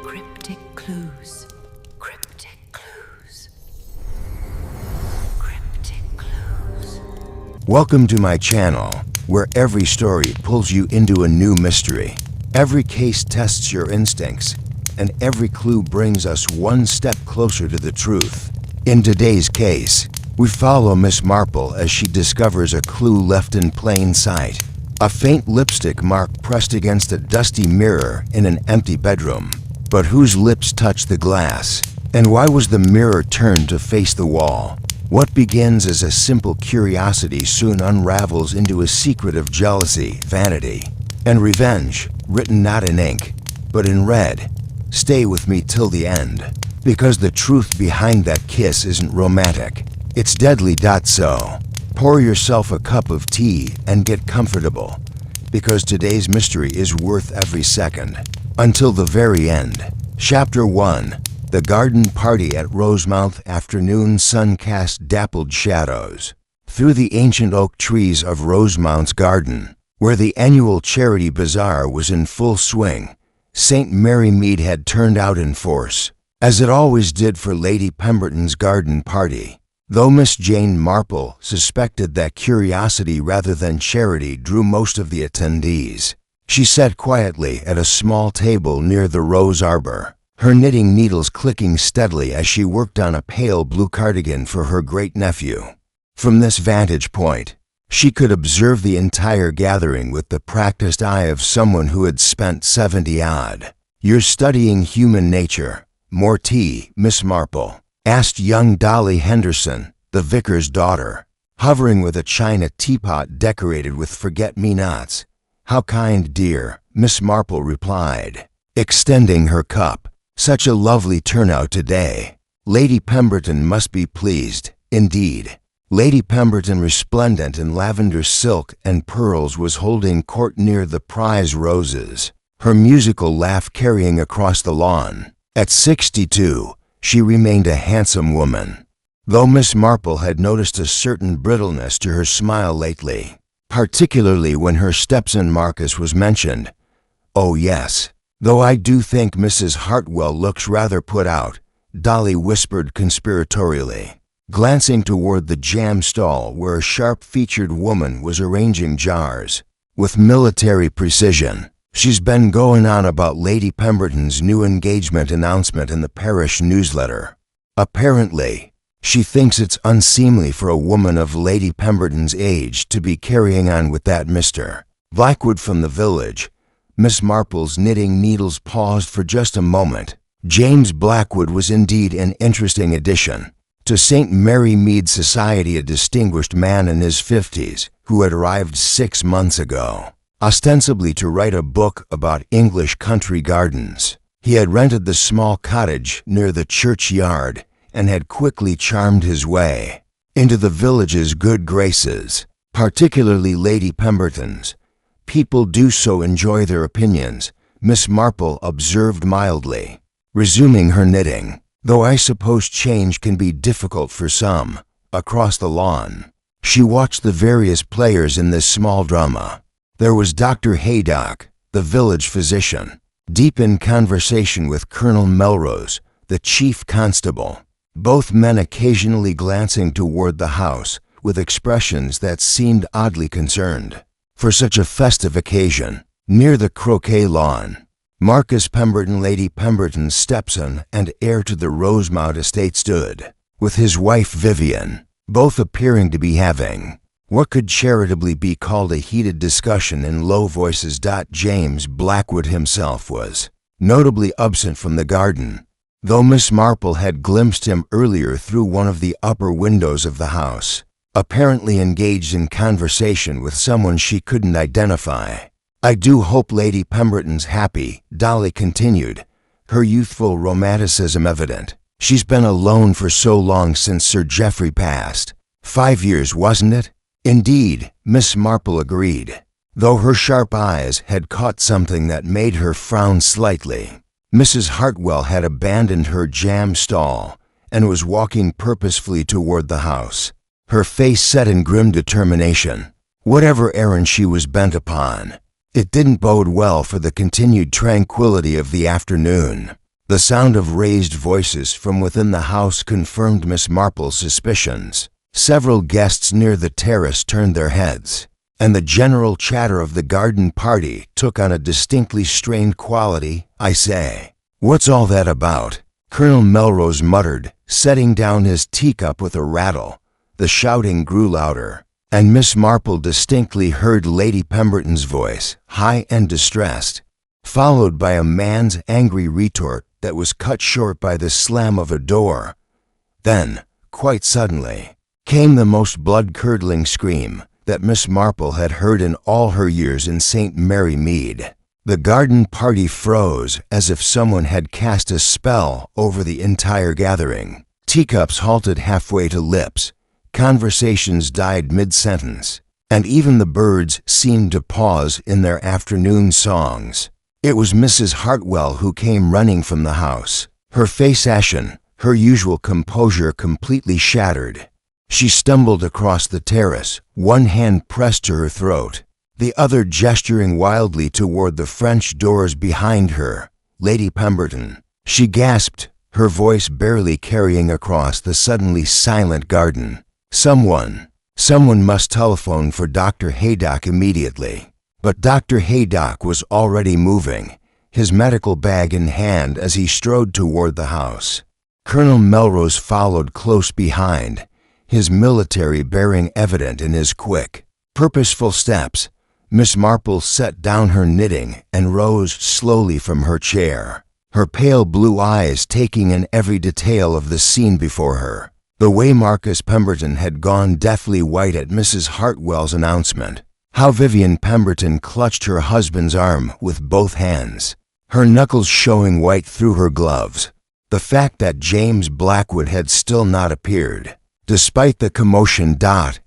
Cryptic clues. Cryptic clues. Cryptic clues. Welcome to my channel, where every story pulls you into a new mystery. Every case tests your instincts, and every clue brings us one step closer to the truth. In today's case, we follow Miss Marple as she discovers a clue left in plain sight. A faint lipstick mark pressed against a dusty mirror in an empty bedroom. But whose lips touched the glass? And why was the mirror turned to face the wall? What begins as a simple curiosity soon unravels into a secret of jealousy, vanity, and revenge, written not in ink, but in red. Stay with me till the end, because the truth behind that kiss isn't romantic. It's deadly. So, pour yourself a cup of tea and get comfortable, because today's mystery is worth every second. Until the very end. Chapter 1. The Garden Party at Rosemount. Afternoon sun cast dappled shadows through the ancient oak trees of Rosemount's garden, where the annual charity bazaar was in full swing. St. Mary Mead had turned out in force, as it always did for Lady Pemberton's garden party. Though Miss Jane Marple suspected that curiosity rather than charity drew most of the attendees, she sat quietly at a small table near the rose arbor, her knitting needles clicking steadily as she worked on a pale blue cardigan for her great-nephew. From this vantage point, she could observe the entire gathering with the practiced eye of someone who had spent 70-odd years studying human nature. "More tea, Miss Marple?" asked young Dolly Henderson, the vicar's daughter, hovering with a china teapot decorated with forget-me-nots. "How kind, dear," Miss Marple replied, extending her cup. "Such a lovely turnout today. Lady Pemberton must be pleased, indeed." Lady Pemberton, resplendent in lavender silk and pearls, was holding court near the prize roses, her musical laugh carrying across the lawn. At 62, she remained a handsome woman, though Miss Marple had noticed a certain brittleness to her smile lately, particularly when her stepson Marcus was mentioned. "Oh yes, though I do think Mrs. Hartwell looks rather put out," Dolly whispered conspiratorially, glancing toward the jam stall where a sharp-featured woman was arranging jars with military precision. "She's been going on about Lady Pemberton's new engagement announcement in the parish newsletter. Apparently, she thinks it's unseemly for a woman of Lady Pemberton's age to be carrying on with that Mr. Blackwood from the village." Miss Marple's knitting needles paused for just a moment. James Blackwood was indeed an interesting addition to St. Mary Mead Society, a distinguished man in his 50s who had arrived 6 months ago, ostensibly to write a book about English country gardens. He had rented the small cottage near the churchyard and had quickly charmed his way into the village's good graces, particularly Lady Pemberton's. "People do so enjoy their opinions," Miss Marple observed mildly, resuming her knitting, "though I suppose change can be difficult for some." Across the lawn, she watched the various players in this small drama. There was Dr. Haydock, the village physician, deep in conversation with Colonel Melrose, the chief constable, both men occasionally glancing toward the house with expressions that seemed oddly concerned. For such a festive occasion, near the croquet lawn, Marcus Pemberton, Lady Pemberton's stepson and heir to the Rosemount estate, stood, with his wife Vivian, both appearing to be having what could charitably be called a heated discussion in low voices. James Blackwood himself was notably absent from the garden, though Miss Marple had glimpsed him earlier through one of the upper windows of the house, apparently engaged in conversation with someone she couldn't identify. "I do hope Lady Pemberton's happy," Dolly continued, her youthful romanticism evident. "She's been alone for so long since Sir Geoffrey passed. 5 years, wasn't it?" "Indeed," Miss Marple agreed, though her sharp eyes had caught something that made her frown slightly. Mrs. Hartwell had abandoned her jam stall and was walking purposefully toward the house, her face set in grim determination. Whatever errand she was bent upon, it didn't bode well for the continued tranquility of the afternoon. The sound of raised voices from within the house confirmed Miss Marple's suspicions. Several guests near the terrace turned their heads, and the general chatter of the garden party took on a distinctly strained quality. "I say, what's all that about?" Colonel Melrose muttered, setting down his teacup with a rattle. The shouting grew louder, and Miss Marple distinctly heard Lady Pemberton's voice, high and distressed, followed by a man's angry retort that was cut short by the slam of a door. Then, quite suddenly, came the most blood-curdling scream that Miss Marple had heard in all her years in St. Mary Mead. The garden party froze as if someone had cast a spell over the entire gathering. Teacups halted halfway to lips, conversations died mid-sentence, and even the birds seemed to pause in their afternoon songs. It was Mrs. Hartwell who came running from the house, her face ashen, her usual composure completely shattered. She stumbled across the terrace, one hand pressed to her throat, the other gesturing wildly toward the French doors behind her. "Lady Pemberton," she gasped, her voice barely carrying across the suddenly silent garden. Someone must telephone for Dr. Haydock immediately." But Dr. Haydock was already moving, his medical bag in hand as he strode toward the house. Colonel Melrose followed close behind, his military bearing evident in his quick, purposeful steps. Miss Marple set down her knitting and rose slowly from her chair, her pale blue eyes taking in every detail of the scene before her. The way Marcus Pemberton had gone deathly white at Mrs. Hartwell's announcement, how Vivian Pemberton clutched her husband's arm with both hands, her knuckles showing white through her gloves, the fact that James Blackwood had still not appeared, despite the commotion.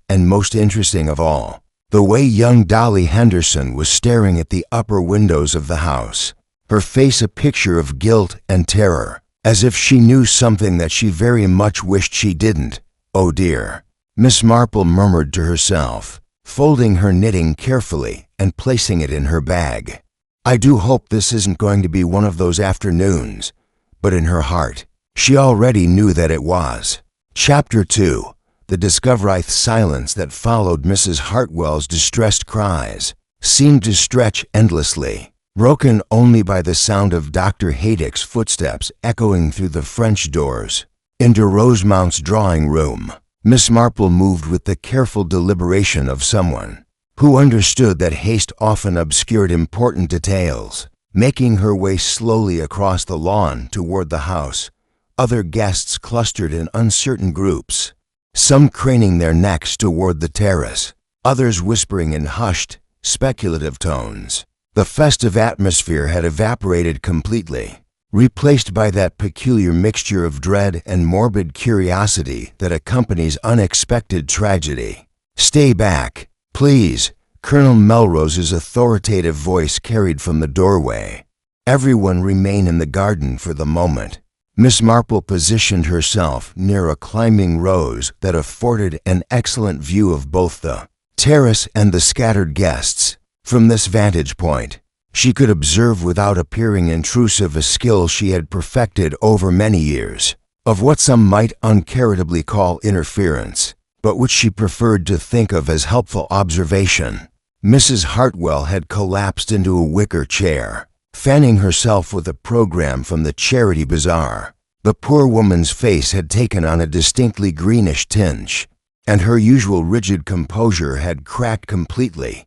And most interesting of all, the way young Dolly Henderson was staring at the upper windows of the house, her face a picture of guilt and terror, as if she knew something that she very much wished she didn't. "Oh dear," Miss Marple murmured to herself, folding her knitting carefully and placing it in her bag. "I do hope this isn't going to be one of those afternoons." But in her heart, she already knew that it was. Chapter 2. The discoverith silence that followed Mrs. Hartwell's distressed cries seemed to stretch endlessly, broken only by the sound of Dr. Haydock's footsteps echoing through the French doors. Into Rosemount's drawing room, Miss Marple moved with the careful deliberation of someone who understood that haste often obscured important details. Making her way slowly across the lawn toward the house, other guests clustered in uncertain groups, some craning their necks toward the terrace, others whispering in hushed, speculative tones. The festive atmosphere had evaporated completely, replaced by that peculiar mixture of dread and morbid curiosity that accompanies unexpected tragedy. "Stay back, please," Colonel Melrose's authoritative voice carried from the doorway. "Everyone remain in the garden for the moment." Miss Marple positioned herself near a climbing rose that afforded an excellent view of both the terrace and the scattered guests. From this vantage point, she could observe without appearing intrusive a skill she had perfected over many years, of what some might uncharitably call interference, but which she preferred to think of as helpful observation. Mrs. Hartwell had collapsed into a wicker chair, fanning herself with a program from the charity bazaar. The poor woman's face had taken on a distinctly greenish tinge, and her usual rigid composure had cracked completely.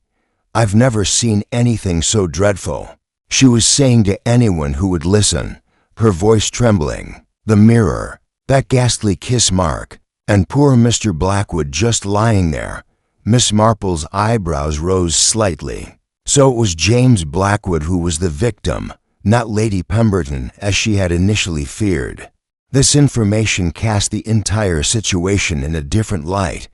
"I've never seen anything so dreadful," she was saying to anyone who would listen, her voice trembling. "The mirror, that ghastly kiss mark, and poor Mr. Blackwood just lying there." Miss Marple's eyebrows rose slightly. So it was James Blackwood who was the victim, not Lady Pemberton as she had initially feared. This information cast the entire situation in a different light.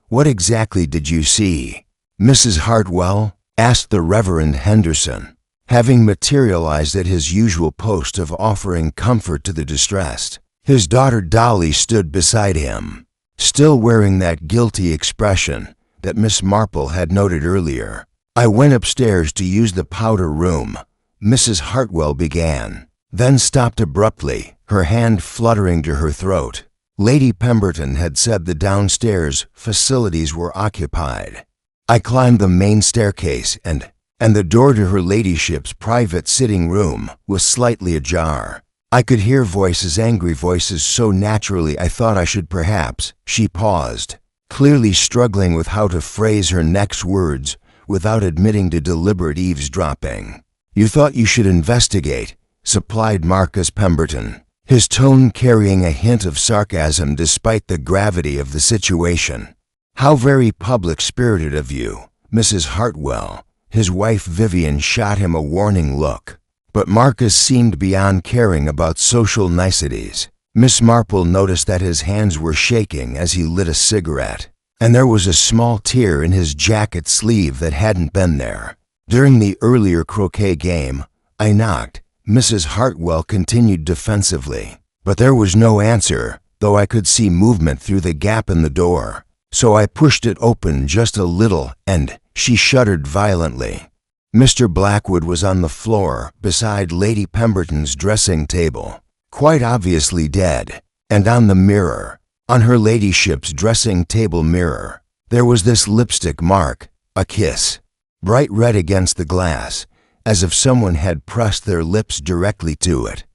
"What exactly did you see, Mrs. Hartwell?" asked the Reverend Henderson, having materialized at his usual post of offering comfort to the distressed. His daughter Dolly stood beside him, still wearing that guilty expression that Miss Marple had noted earlier. "I went upstairs to use the powder room," Mrs. Hartwell began. then stopped abruptly, her hand fluttering to her throat. Lady Pemberton had said the downstairs facilities were occupied. I climbed the main staircase and the door to her ladyship's private sitting room was slightly ajar. I could hear voices, angry voices, so naturally I thought I should perhaps. She paused, clearly struggling with how to phrase her next words without admitting to deliberate eavesdropping. "You thought you should investigate," supplied Marcus Pemberton, his tone carrying a hint of sarcasm despite the gravity of the situation. "How very public-spirited of you, Mrs. Hartwell." His wife Vivian shot him a warning look, but Marcus seemed beyond caring about social niceties. Miss Marple noticed that his hands were shaking as he lit a cigarette, and there was a small tear in his jacket sleeve that hadn't been there. During the earlier croquet game, I knocked. Mrs. Hartwell continued defensively, but there was no answer, though I could see movement through the gap in the door. So I pushed it open just a little, and she shuddered violently. Mr. Blackwood was on the floor beside Lady Pemberton's dressing table, quite obviously dead, and on the mirror, on her ladyship's dressing table mirror, there was this lipstick mark, a kiss, bright red against the glass, as if someone had pressed their lips directly to it.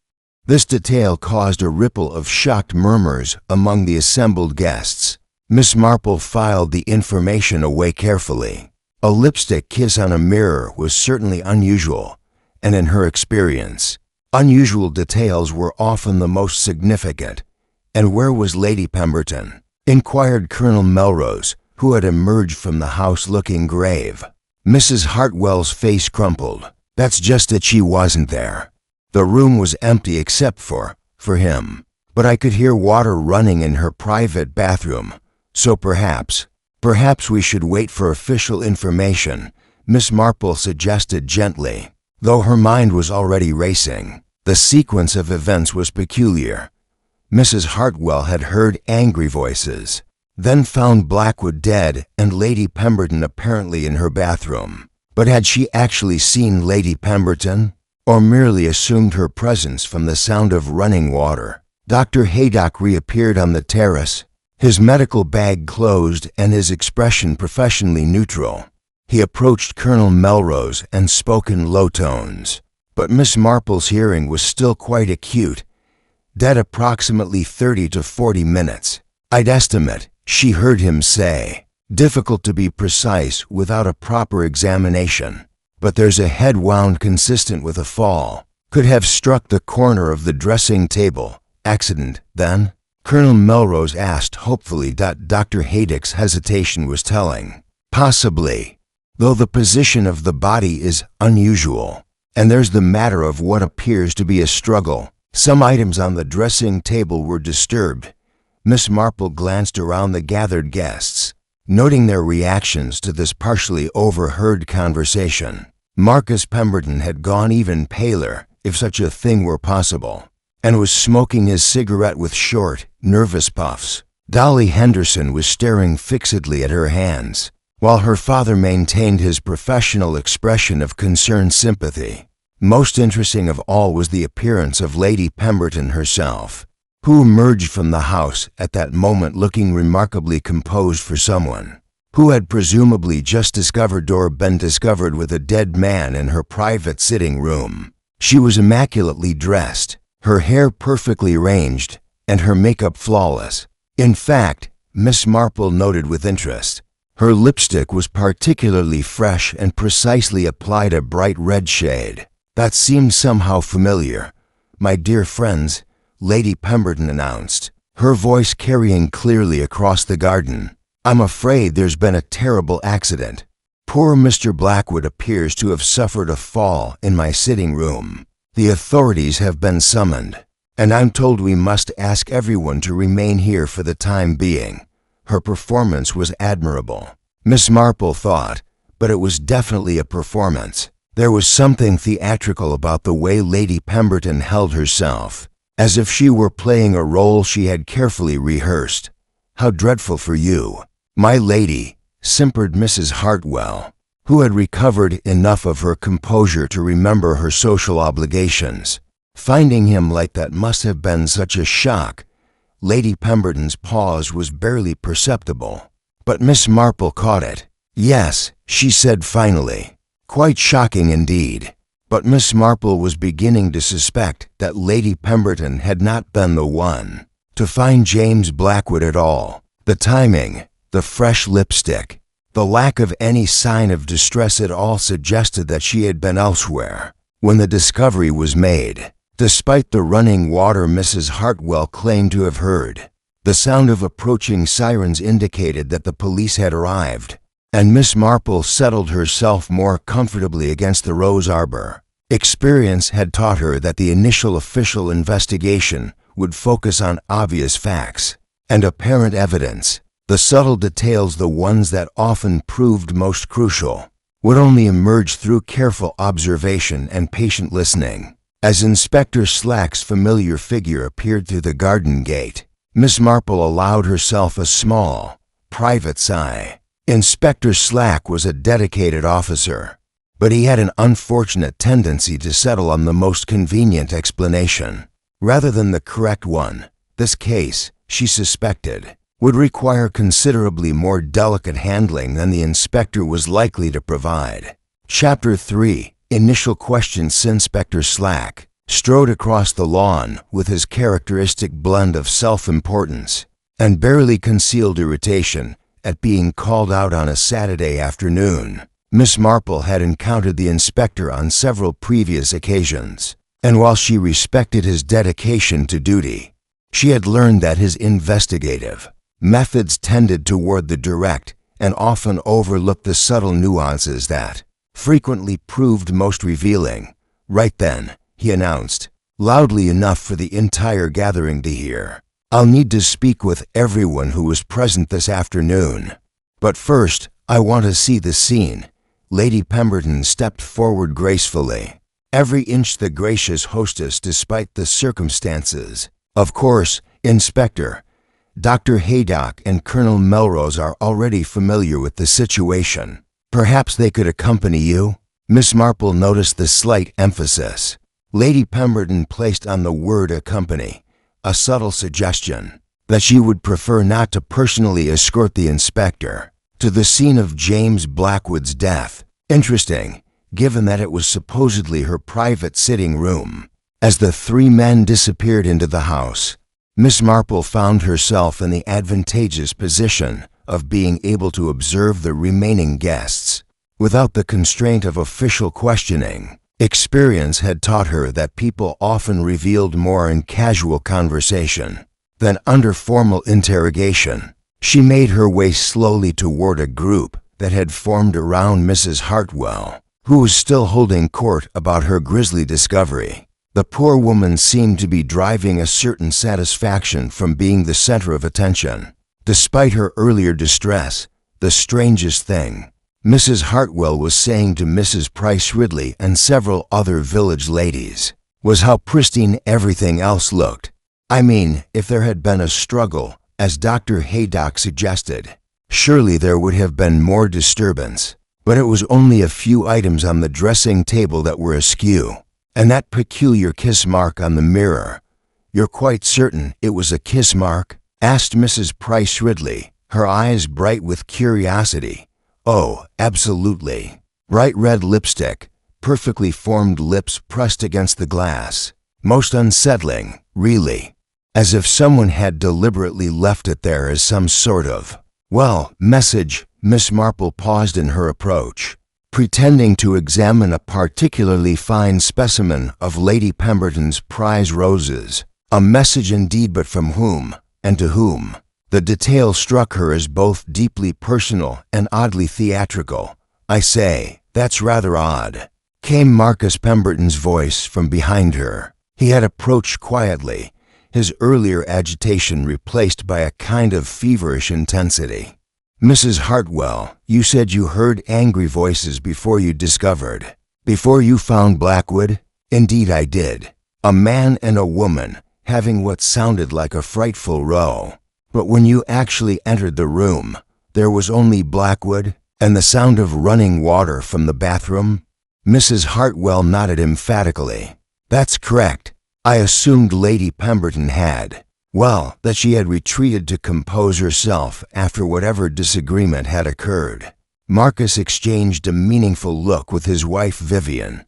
This detail caused a ripple of shocked murmurs among the assembled guests. Miss Marple filed the information away carefully. A lipstick kiss on a mirror was certainly unusual, and in her experience, unusual details were often the most significant. "And where was Lady Pemberton?" inquired Colonel Melrose, who had emerged from the house looking grave. Mrs. Hartwell's face crumpled. "That's just it, she wasn't there. The room was empty except for him. But I could hear water running in her private bathroom. So perhaps we should wait for official information," Miss Marple suggested gently, though her mind was already racing. The sequence of events was peculiar. Mrs. Hartwell had heard angry voices, then found Blackwood dead and Lady Pemberton apparently in her bathroom. But had she actually seen Lady Pemberton, or merely assumed her presence from the sound of running water? Dr. Haydock reappeared on the terrace, his medical bag closed and his expression professionally neutral. He approached Colonel Melrose and spoke in low tones, but Miss Marple's hearing was still quite acute. "Dead approximately 30 to 40 minutes. I'd estimate," she heard him say. "Difficult to be precise without a proper examination, but there's a head wound consistent with a fall. Could have struck the corner of the dressing table. Accident, then?" Colonel Melrose asked hopefully. Dr. Haydock's hesitation was telling. "Possibly, though the position of the body is unusual. And there's the matter of what appears to be a struggle. Some items on the dressing table were disturbed." Miss Marple glanced around the gathered guests, noting their reactions to this partially overheard conversation. Marcus Pemberton had gone even paler, if such a thing were possible, and was smoking his cigarette with short, nervous puffs. Dolly Henderson was staring fixedly at her hands, while her father maintained his professional expression of concerned sympathy. Most interesting of all was the appearance of Lady Pemberton herself, who emerged from the house at that moment looking remarkably composed for someone who had presumably just been discovered with a dead man in her private sitting room. She was immaculately dressed, her hair perfectly arranged, and her makeup flawless. In fact, Miss Marple noted with interest, her lipstick was particularly fresh and precisely applied a bright red shade. "That seemed somehow familiar. My dear friends," Lady Pemberton announced, her voice carrying clearly across the garden. "I'm afraid there's been a terrible accident. Poor Mr. Blackwood appears to have suffered a fall in my sitting room. The authorities have been summoned, and I'm told we must ask everyone to remain here for the time being." Her performance was admirable, Miss Marple thought, but it was definitely a performance. There was something theatrical about the way Lady Pemberton held herself, as if she were playing a role she had carefully rehearsed. "How dreadful for you, my lady," simpered Mrs. Hartwell, who had recovered enough of her composure to remember her social obligations. Finding him like that must have been such a shock. Lady Pemberton's pause was barely perceptible, but Miss Marple caught it. "Yes," she said finally. "Quite shocking indeed." But Miss Marple was beginning to suspect that Lady Pemberton had not been the one to find James Blackwood at all. The timing, the fresh lipstick, the lack of any sign of distress at all suggested that she had been elsewhere when the discovery was made. Despite the running water Mrs. Hartwell claimed to have heard, the sound of approaching sirens indicated that the police had arrived, and Miss Marple settled herself more comfortably against the rose arbor. Experience had taught her that the initial official investigation would focus on obvious facts and apparent evidence. The subtle details, the ones that often proved most crucial, would only emerge through careful observation and patient listening. As Inspector Slack's familiar figure appeared through the garden gate, Miss Marple allowed herself a small, private sigh. Inspector Slack was a dedicated officer, but he had an unfortunate tendency to settle on the most convenient explanation, rather than the correct one. This case, she suspected, would require considerably more delicate handling than the inspector was likely to provide. Chapter 3. Initial questions. Inspector Slack strode across the lawn with his characteristic blend of self-importance and barely concealed irritation at being called out on a Saturday afternoon. Miss Marple had encountered the inspector on several previous occasions, and while she respected his dedication to duty, she had learned that his investigative methods tended toward the direct and often overlooked the subtle nuances that frequently proved most revealing. "Right then," he announced, loudly enough for the entire gathering to hear. "I'll need to speak with everyone who was present this afternoon. But first, I want to see the scene." Lady Pemberton stepped forward gracefully, every inch the gracious hostess despite the circumstances. "Of course, Inspector, Dr. Haydock and Colonel Melrose are already familiar with the situation. Perhaps they could accompany you?" Miss Marple noticed the slight emphasis Lady Pemberton placed on the word accompany, a subtle suggestion that she would prefer not to personally escort the inspector to the scene of James Blackwood's death. Interesting, given that it was supposedly her private sitting room. As the three men disappeared into the house, Miss Marple found herself in the advantageous position of being able to observe the remaining guests without the constraint of official questioning. Experience had taught her that people often revealed more in casual conversation than under formal interrogation. She made her way slowly toward a group that had formed around Mrs. Hartwell, who was still holding court about her grisly discovery. The poor woman seemed to be deriving a certain satisfaction from being the center of attention. Despite her earlier distress, the strangest thing Mrs. Hartwell was saying to Mrs. Price Ridley and several other village ladies was how pristine everything else looked. I mean, if there had been a struggle, as Dr. Haydock suggested, surely there would have been more disturbance. But it was only a few items on the dressing table that were askew, and that peculiar kiss mark on the mirror. "You're quite certain it was a kiss mark?" asked Mrs. Price Ridley, her eyes bright with curiosity. "Oh, absolutely. Bright red lipstick, perfectly formed lips pressed against the glass. Most unsettling, really. As if someone had deliberately left it there as some sort of, message." Miss Marple paused in her approach, pretending to examine a particularly fine specimen of Lady Pemberton's prize roses. A message indeed, but from whom, and to whom? The detail struck her as both deeply personal and oddly theatrical. "I say, that's rather odd," came Marcus Pemberton's voice from behind her. He had approached quietly, his earlier agitation replaced by a kind of feverish intensity. "Mrs. Hartwell, you said you heard angry voices before you found Blackwood?" "Indeed I did. A man and a woman having what sounded like a frightful row. But when you actually entered the room, there was only Blackwood and the sound of running water from the bathroom?" Mrs. Hartwell nodded emphatically. "That's correct. I assumed Lady Pemberton had. Well, that she had retreated to compose herself after whatever disagreement had occurred. Marcus exchanged a meaningful look with his wife Vivian,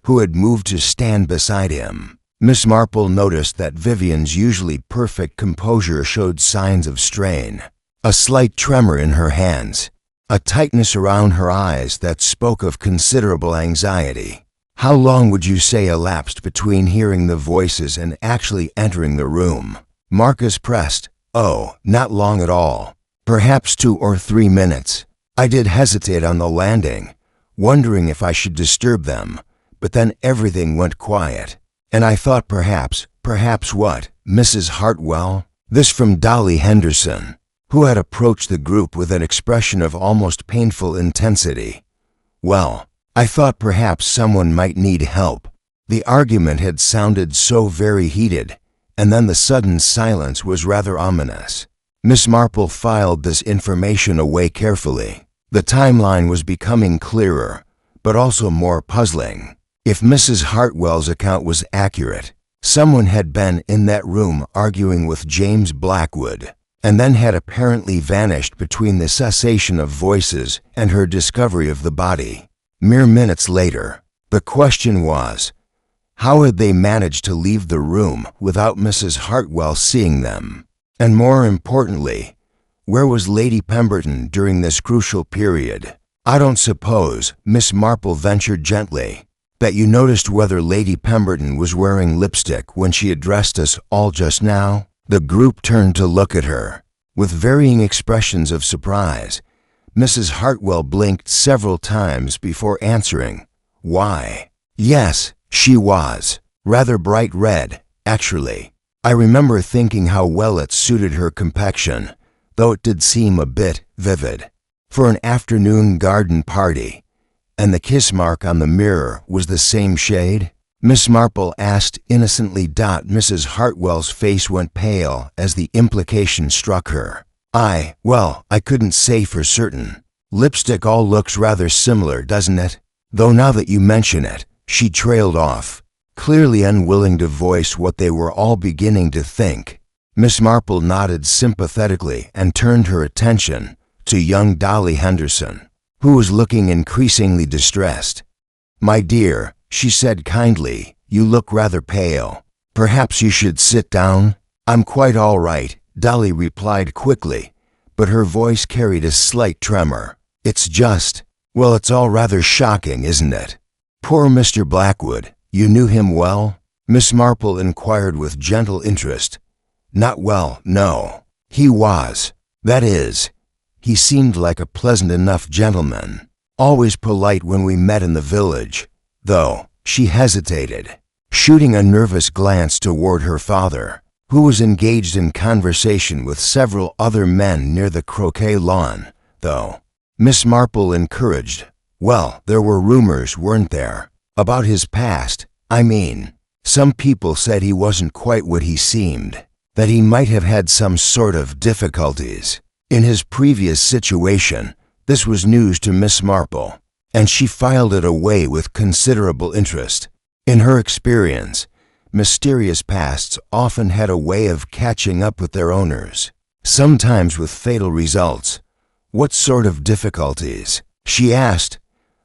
who had moved to stand beside him. Miss Marple noticed that Vivian's usually perfect composure showed signs of strain. A slight tremor in her hands, a tightness around her eyes that spoke of considerable anxiety. How long would you say elapsed between hearing the voices and actually entering the room? Marcus pressed. Oh, not long at all. Perhaps 2 or 3 minutes. I did hesitate on the landing, wondering if I should disturb them, but then everything went quiet, and I thought perhaps what, Mrs. Hartwell? This from Dolly Henderson, who had approached the group with an expression of almost painful intensity. Well, I thought perhaps someone might need help. The argument had sounded so very heated, and then the sudden silence was rather ominous. Miss Marple filed this information away carefully. The timeline was becoming clearer, but also more puzzling. If Mrs. Hartwell's account was accurate, someone had been in that room arguing with James Blackwood, and then had apparently vanished between the cessation of voices and her discovery of the body. Mere minutes later, the question was, how had they managed to leave the room without Mrs. Hartwell seeing them? And more importantly, where was Lady Pemberton during this crucial period? I don't suppose, Miss Marple ventured gently, that you noticed whether Lady Pemberton was wearing lipstick when she addressed us all just now? The group turned to look at her. With varying expressions of surprise, Mrs. Hartwell blinked several times before answering. Why? Yes, she was. Rather bright red, actually. I remember thinking how well it suited her complexion, though it did seem a bit vivid. For an afternoon garden party, and the kiss mark on the mirror was the same shade? Miss Marple asked innocently. Mrs. Hartwell's face went pale as the implication struck her. I couldn't say for certain. Lipstick all looks rather similar, doesn't it? Though now that you mention it, she trailed off, clearly unwilling to voice what they were all beginning to think. Miss Marple nodded sympathetically and turned her attention to young Dolly Henderson, who was looking increasingly distressed. My dear, she said kindly, you look rather pale. Perhaps you should sit down? I'm quite all right, Dolly replied quickly, but her voice carried a slight tremor. It's just, it's all rather shocking, isn't it? Poor Mr. Blackwood, you knew him well? Miss Marple inquired with gentle interest. Not well, no. He was. That is, he seemed like a pleasant enough gentleman, always polite when we met in the village, though. She hesitated, shooting a nervous glance toward her father, who was engaged in conversation with several other men near the croquet lawn, though. Miss Marple encouraged. Well, there were rumors, weren't there? About his past, I mean. Some people said he wasn't quite what he seemed, that he might have had some sort of difficulties. In his previous situation, this was news to Miss Marple, and she filed it away with considerable interest. In her experience, mysterious pasts often had a way of catching up with their owners, sometimes with fatal results. What sort of difficulties? She asked,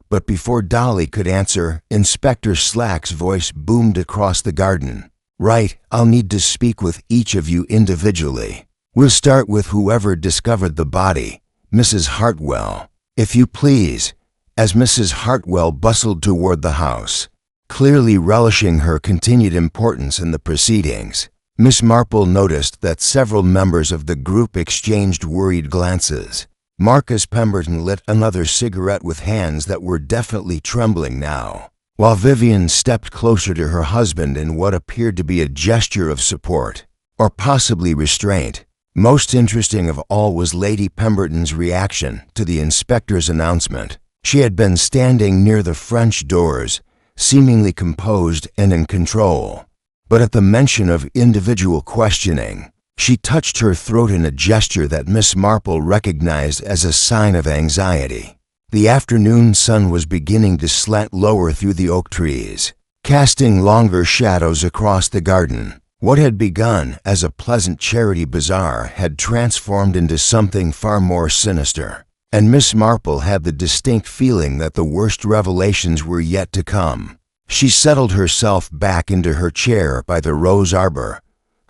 but before Dolly could answer, Inspector Slack's voice boomed across the garden. Right, I'll need to speak with each of you individually. We'll start with whoever discovered the body, Mrs. Hartwell, if you please, as Mrs. Hartwell bustled toward the house, clearly relishing her continued importance in the proceedings. Miss Marple noticed that several members of the group exchanged worried glances. Marcus Pemberton lit another cigarette with hands that were definitely trembling now, while Vivian stepped closer to her husband in what appeared to be a gesture of support, or possibly restraint. Most interesting of all was Lady Pemberton's reaction to the inspector's announcement. She had been standing near the French doors, seemingly composed and in control, but at the mention of individual questioning, she touched her throat in a gesture that Miss Marple recognized as a sign of anxiety. The afternoon sun was beginning to slant lower through the oak trees, casting longer shadows across the garden. What had begun as a pleasant charity bazaar had transformed into something far more sinister, and Miss Marple had the distinct feeling that the worst revelations were yet to come. She settled herself back into her chair by the rose arbor,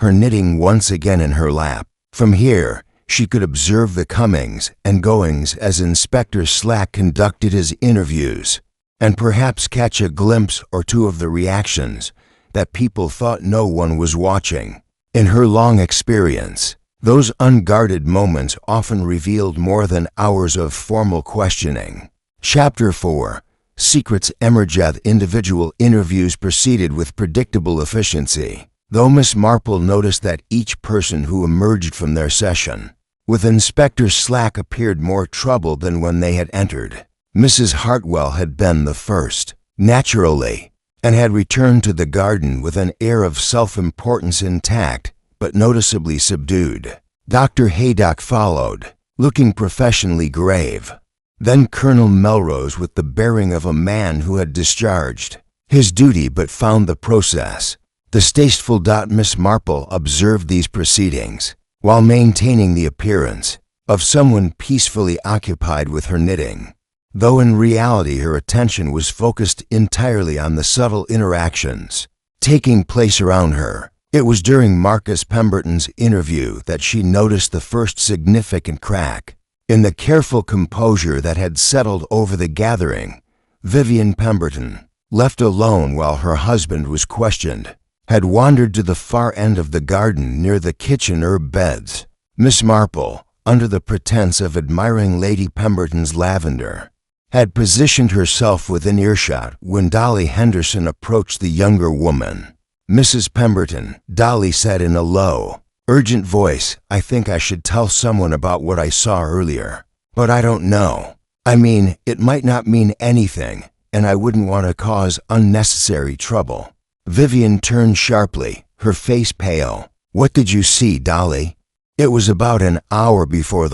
her knitting once again in her lap. From here, she could observe the comings and goings as Inspector Slack conducted his interviews, and perhaps catch a glimpse or two of the reactions that people thought no one was watching. In her long experience, those unguarded moments often revealed more than hours of formal questioning. Chapter 4. Secrets emerged. Individual interviews proceeded with predictable efficiency, though Miss Marple noticed that each person who emerged from their session with Inspector Slack appeared more troubled than when they had entered. Mrs. Hartwell had been the first, naturally, and had returned to the garden with an air of self-importance intact, but noticeably subdued. Dr. Haydock followed, looking professionally grave. Then Colonel Melrose with the bearing of a man who had discharged his duty but found the process distasteful. Miss Marple observed these proceedings while maintaining the appearance of someone peacefully occupied with her knitting, though in reality her attention was focused entirely on the subtle interactions taking place around her. It was during Marcus Pemberton's interview that she noticed the first significant crack in the careful composure that had settled over the gathering. Vivian Pemberton, left alone while her husband was questioned, had wandered to the far end of the garden near the kitchen herb beds. Miss Marple, under the pretense of admiring Lady Pemberton's lavender, had positioned herself within earshot when Dolly Henderson approached the younger woman. "Mrs. Pemberton," Dolly said in a low, urgent voice, "I think I should tell someone about what I saw earlier, but I don't know. I mean, it might not mean anything, and I wouldn't want to cause unnecessary trouble." Vivian turned sharply, her face pale. "What did you see, Dolly?" "It was about an hour before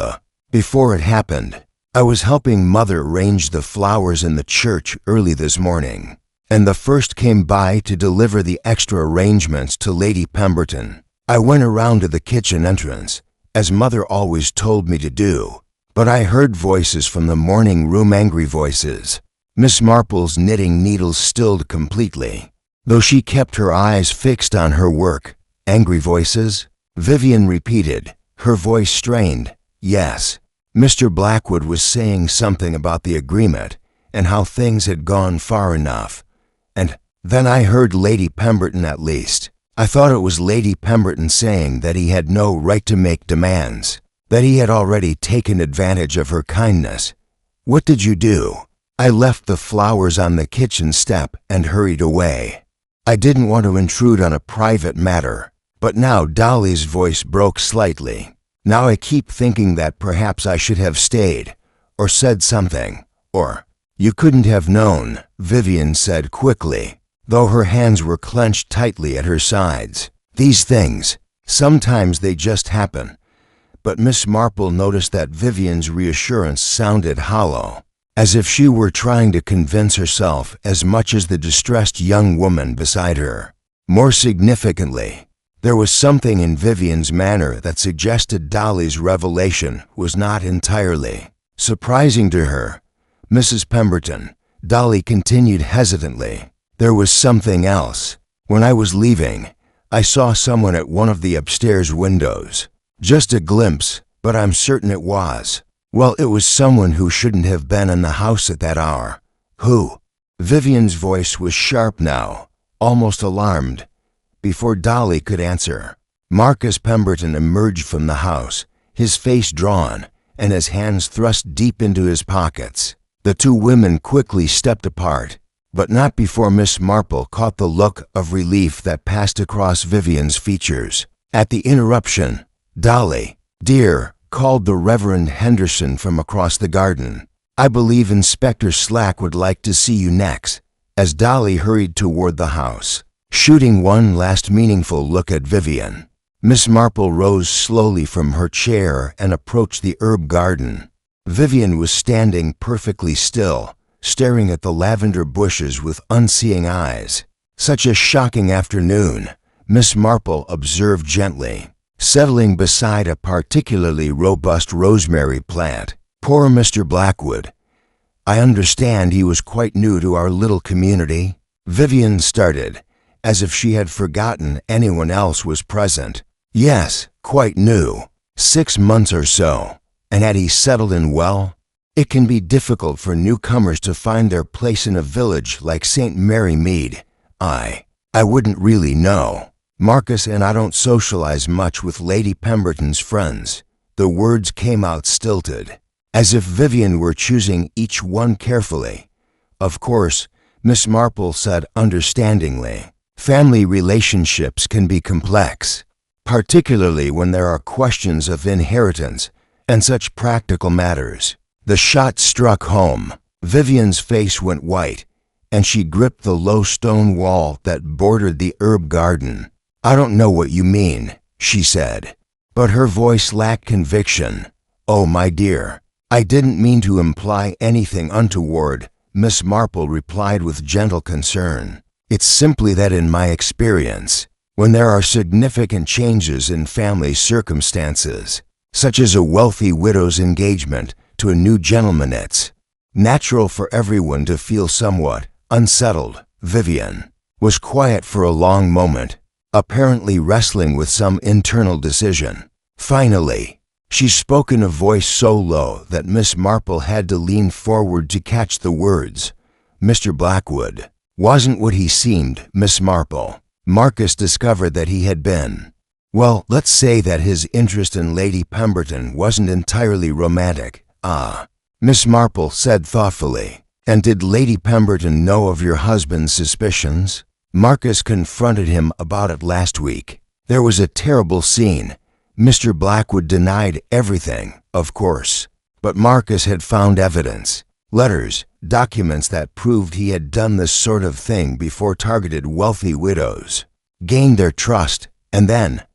it happened. I was helping Mother arrange the flowers in the church early this morning, and the first came by to deliver the extra arrangements to Lady Pemberton. I went around to the kitchen entrance, as Mother always told me to do, but I heard voices from the morning room, angry voices." Miss Marple's knitting needles stilled completely, though she kept her eyes fixed on her work. "Angry voices?" Vivian repeated, her voice strained. "Yes. Mr. Blackwood was saying something about the agreement and how things had gone far enough. And then I heard Lady Pemberton at least. I thought it was Lady Pemberton saying that he had no right to make demands, that he had already taken advantage of her kindness." "What did you do?" "I left the flowers on the kitchen step and hurried away. I didn't want to intrude on a private matter." But now Dolly's voice broke slightly. "Now I keep thinking that perhaps I should have stayed, or said something, or—" "You couldn't have known," Vivian said quickly, though her hands were clenched tightly at her sides. "These things, sometimes they just happen." But Miss Marple noticed that Vivian's reassurance sounded hollow, as if she were trying to convince herself as much as the distressed young woman beside her. More significantly, there was something in Vivian's manner that suggested Dolly's revelation was not entirely surprising to her. "Mrs. Pemberton," Dolly continued hesitantly, "there was something else. When I was leaving, I saw someone at one of the upstairs windows. Just a glimpse, but I'm certain it was. Well, it was someone who shouldn't have been in the house at that hour." "Who?" Vivian's voice was sharp now, almost alarmed. Before Dolly could answer, Marcus Pemberton emerged from the house, his face drawn and his hands thrust deep into his pockets. The two women quickly stepped apart, but not before Miss Marple caught the look of relief that passed across Vivian's features. At the interruption, "Dolly, dear," called the Reverend Henderson from across the garden. "I believe Inspector Slack would like to see you next," as Dolly hurried toward the house, shooting one last meaningful look at Vivian. Miss Marple rose slowly from her chair and approached the herb garden. Vivian was standing perfectly still, staring at the lavender bushes with unseeing eyes. Such a shocking afternoon, Miss Marple observed gently, settling beside a particularly robust rosemary plant. Poor Mr. Blackwood. I understand he was quite new to our little community. Vivian started, as if she had forgotten anyone else was present. Yes, quite new. 6 months or so. And had he settled in well? It can be difficult for newcomers to find their place in a village like St. Mary Mead. I wouldn't really know. Marcus and I don't socialize much with Lady Pemberton's friends. The words came out stilted, as if Vivian were choosing each one carefully. Of course, Miss Marple said understandingly, family relationships can be complex, particularly when there are questions of inheritance and such practical matters. The shot struck home. Vivian's face went white, and she gripped the low stone wall that bordered the herb garden. I don't know what you mean, she said, but her voice lacked conviction. Oh, my dear, I didn't mean to imply anything untoward, Miss Marple replied with gentle concern. It's simply that in my experience, when there are significant changes in family circumstances, such as a wealthy widow's engagement to a new gentleman, it's natural for everyone to feel somewhat unsettled. Vivian was quiet for a long moment, apparently wrestling with some internal decision. Finally, she spoke in a voice so low that Miss Marple had to lean forward to catch the words. Mr. Blackwood wasn't what he seemed, Miss Marple. Marcus discovered that he had been, well, let's say that his interest in Lady Pemberton wasn't entirely romantic. Miss Marple said thoughtfully. And did Lady Pemberton know of your husband's suspicions? Marcus confronted him about it last week. There was a terrible scene. Mr. Blackwood denied everything, of course, but Marcus had found evidence, letters, documents that proved he had done this sort of thing before, targeted wealthy widows, gained their trust, and then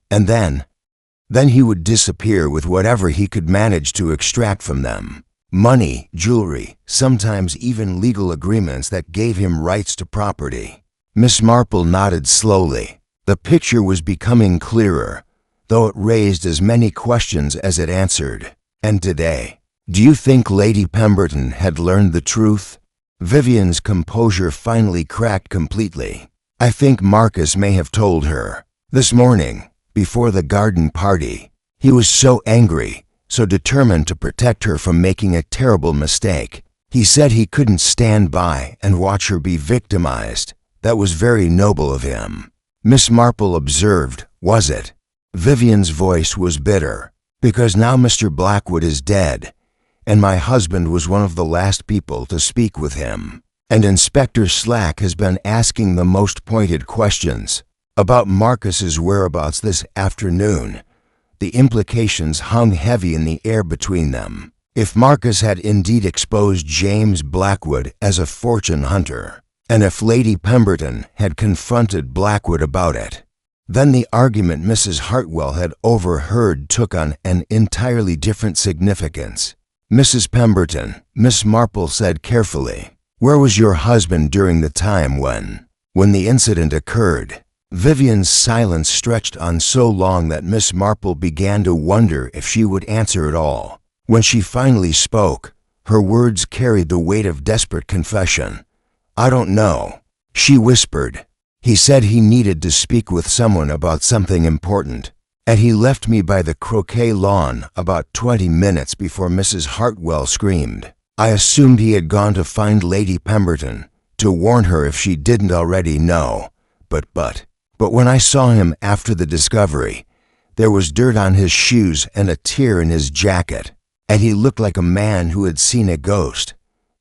he would disappear with whatever he could manage to extract from them. Money, jewelry, sometimes even legal agreements that gave him rights to property. Miss Marple nodded slowly. The picture was becoming clearer, though it raised as many questions as it answered. And today, do you think Lady Pemberton had learned the truth? Vivian's composure finally cracked completely. I think Marcus may have told her. This morning, before the garden party, he was so angry, so determined to protect her from making a terrible mistake. He said he couldn't stand by and watch her be victimized. That was very noble of him. Miss Marple observed, was it? Vivian's voice was bitter. Because now Mr. Blackwood is dead, and my husband was one of the last people to speak with him. And Inspector Slack has been asking the most pointed questions about Marcus's whereabouts this afternoon. The implications hung heavy in the air between them. If Marcus had indeed exposed James Blackwood as a fortune hunter, and if Lady Pemberton had confronted Blackwood about it, then the argument Mrs. Hartwell had overheard took on an entirely different significance. Mrs. Pemberton, Miss Marple said carefully, where was your husband during the time when the incident occurred? Vivian's silence stretched on so long that Miss Marple began to wonder if she would answer at all. When she finally spoke, her words carried the weight of desperate confession. I don't know, she whispered. He said he needed to speak with someone about something important, and he left me by the croquet lawn about 20 minutes before Mrs. Hartwell screamed. I assumed he had gone to find Lady Pemberton, to warn her if she didn't already know. But when I saw him after the discovery, there was dirt on his shoes and a tear in his jacket, and he looked like a man who had seen a ghost.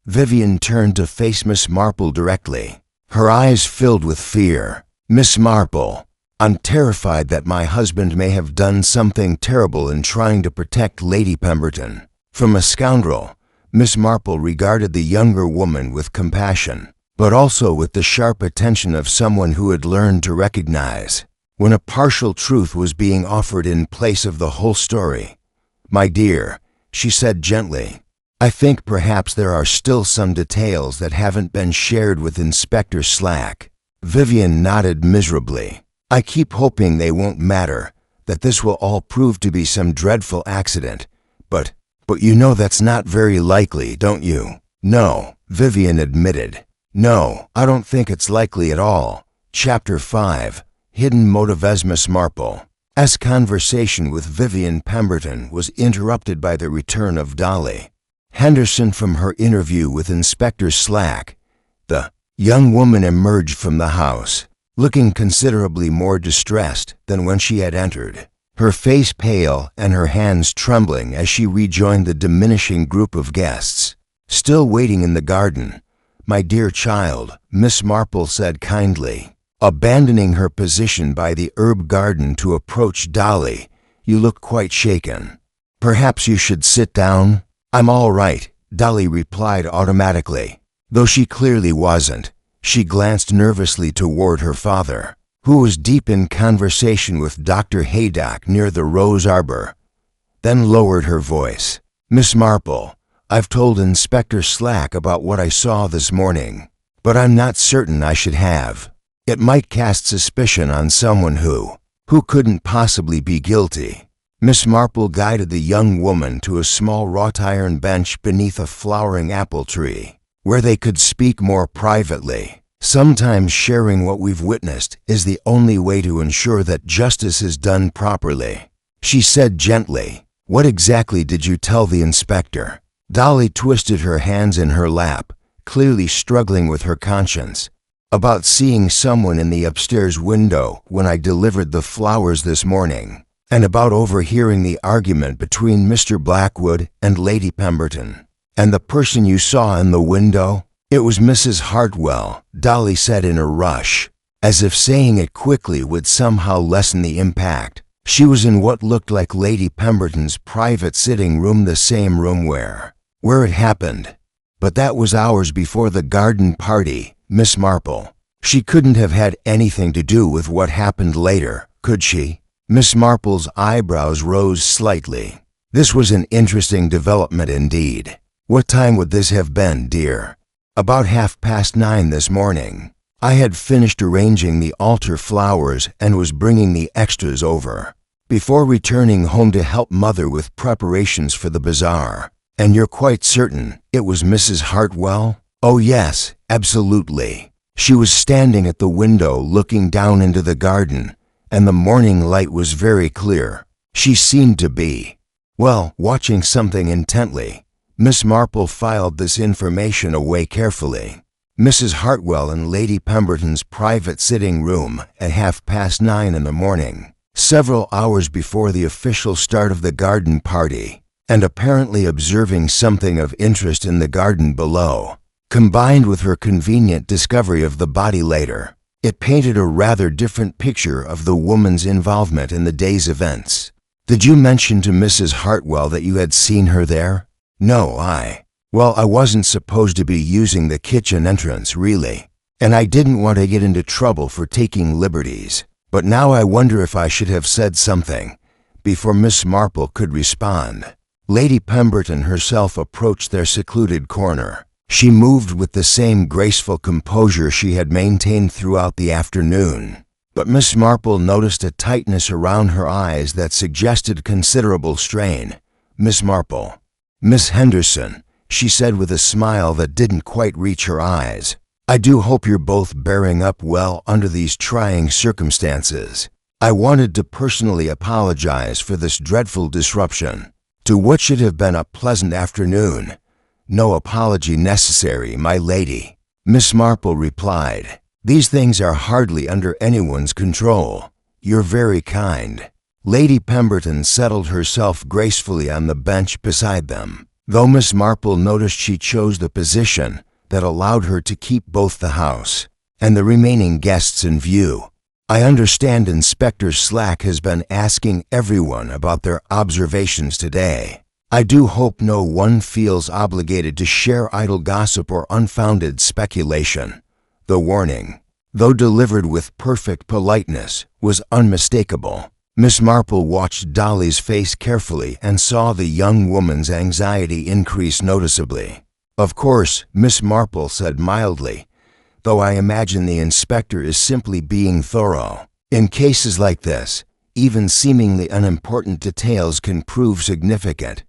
Vivian turned to face Miss Marple directly. Her eyes filled with fear. Miss Marple, I'm terrified that my husband may have done something terrible in trying to protect Lady Pemberton. From a scoundrel, Miss Marple regarded the younger woman with compassion, but also with the sharp attention of someone who had learned to recognize when a partial truth was being offered in place of the whole story. My dear, she said gently, I think perhaps there are still some details that haven't been shared with Inspector Slack. Vivian nodded miserably. I keep hoping they won't matter, that this will all prove to be some dreadful accident. But you know that's not very likely, don't you? No, Vivian admitted. No, I don't think it's likely at all. Chapter 5. Hidden Motive. Miss Marple. As conversation with Vivian Pemberton was interrupted by the return of Dolly Henderson from her interview with Inspector Slack. The young woman emerged from the house, looking considerably more distressed than when she had entered, her face pale and her hands trembling as she rejoined the diminishing group of guests, still waiting in the garden. "My dear child," Miss Marple said kindly, abandoning her position by the herb garden to approach Dolly. "You look quite shaken. Perhaps you should sit down." "I'm all right," Dolly replied automatically, though she clearly wasn't. She glanced nervously toward her father, who was deep in conversation with Dr. Haydock near the rose arbor, then lowered her voice. "Miss Marple, I've told Inspector Slack about what I saw this morning, but I'm not certain I should have. It might cast suspicion on someone who couldn't possibly be guilty." Miss Marple guided the young woman to a small wrought iron bench beneath a flowering apple tree, where they could speak more privately. "Sometimes sharing what we've witnessed is the only way to ensure that justice is done properly," she said gently. "What exactly did you tell the inspector?" Dolly twisted her hands in her lap, clearly struggling with her conscience. "About seeing someone in the upstairs window when I delivered the flowers this morning, and about overhearing the argument between Mr. Blackwood and Lady Pemberton." "And the person you saw in the window?" "It was Mrs. Hartwell," Dolly said in a rush, as if saying it quickly would somehow lessen the impact. "She was in what looked like Lady Pemberton's private sitting room, the same room where it happened. But that was hours before the garden party, Miss Marple. She couldn't have had anything to do with what happened later, could she?" Miss Marple's eyebrows rose slightly. This was an interesting development indeed. "What time would this have been, dear?" "About 9:30 this morning. I had finished arranging the altar flowers and was bringing the extras over, before returning home to help Mother with preparations for the bazaar." "And you're quite certain it was Mrs. Hartwell?" "Oh yes, absolutely. She was standing at the window looking down into the garden, and the morning light was very clear. She seemed to be, well, watching something intently." Miss Marple filed this information away carefully. "Mrs. Hartwell in Lady Pemberton's private sitting room at 9:30 in the morning, several hours before the official start of the garden party, and apparently observing something of interest in the garden below, combined with her convenient discovery of the body later. It painted a rather different picture of the woman's involvement in the day's events." "Did you mention to Mrs. Hartwell that you had seen her there?" "No, I wasn't supposed to be using the kitchen entrance, really, and I didn't want to get into trouble for taking liberties. But now I wonder if I should have said something." Before Miss Marple could respond, Lady Pemberton herself approached their secluded corner. She moved with the same graceful composure she had maintained throughout the afternoon, but Miss Marple noticed a tightness around her eyes that suggested considerable strain. "Miss Marple." "Miss Henderson," she said with a smile that didn't quite reach her eyes. "I do hope you're both bearing up well under these trying circumstances. I wanted to personally apologize for this dreadful disruption to what should have been a pleasant afternoon." "No apology necessary, my lady," Miss Marple replied. "These things are hardly under anyone's control. You're very kind." Lady Pemberton settled herself gracefully on the bench beside them, though Miss Marple noticed she chose the position that allowed her to keep both the house and the remaining guests in view. "I understand Inspector Slack has been asking everyone about their observations today. I do hope no one feels obligated to share idle gossip or unfounded speculation." The warning, though delivered with perfect politeness, was unmistakable. Miss Marple watched Dolly's face carefully and saw the young woman's anxiety increase noticeably. "Of course," Miss Marple said mildly, though I imagine the inspector is simply being thorough. In cases like this, even seemingly unimportant details can prove significant.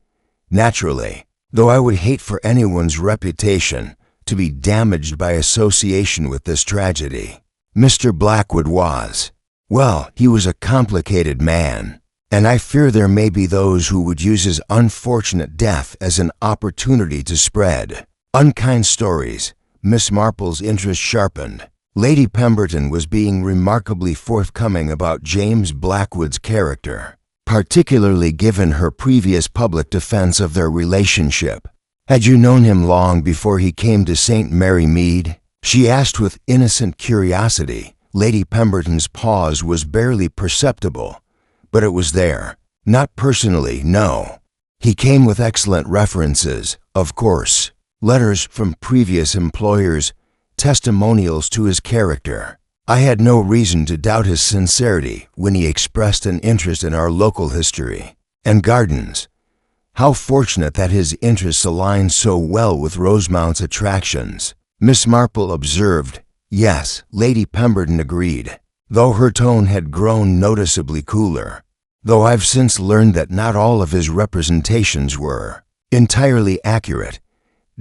Naturally, though I would hate for anyone's reputation to be damaged by association with this tragedy. Mr. Blackwood was, well, he was a complicated man, and I fear there may be those who would use his unfortunate death as an opportunity to spread unkind stories. Miss Marple's interest sharpened. Lady Pemberton was being remarkably forthcoming about James Blackwood's character, particularly given her previous public defense of their relationship. Had you known him long before he came to St. Mary Mead? She asked with innocent curiosity. Lady Pemberton's pause was barely perceptible, but it was there. Not personally, no. He came with excellent references, of course. Letters from previous employers, testimonials to his character. I had no reason to doubt his sincerity when he expressed an interest in our local history and gardens. How fortunate that his interests aligned so well with Rosemount's attractions. Miss Marple observed. Yes, Lady Pemberton agreed, though her tone had grown noticeably cooler. Though I've since learned that not all of his representations were entirely accurate.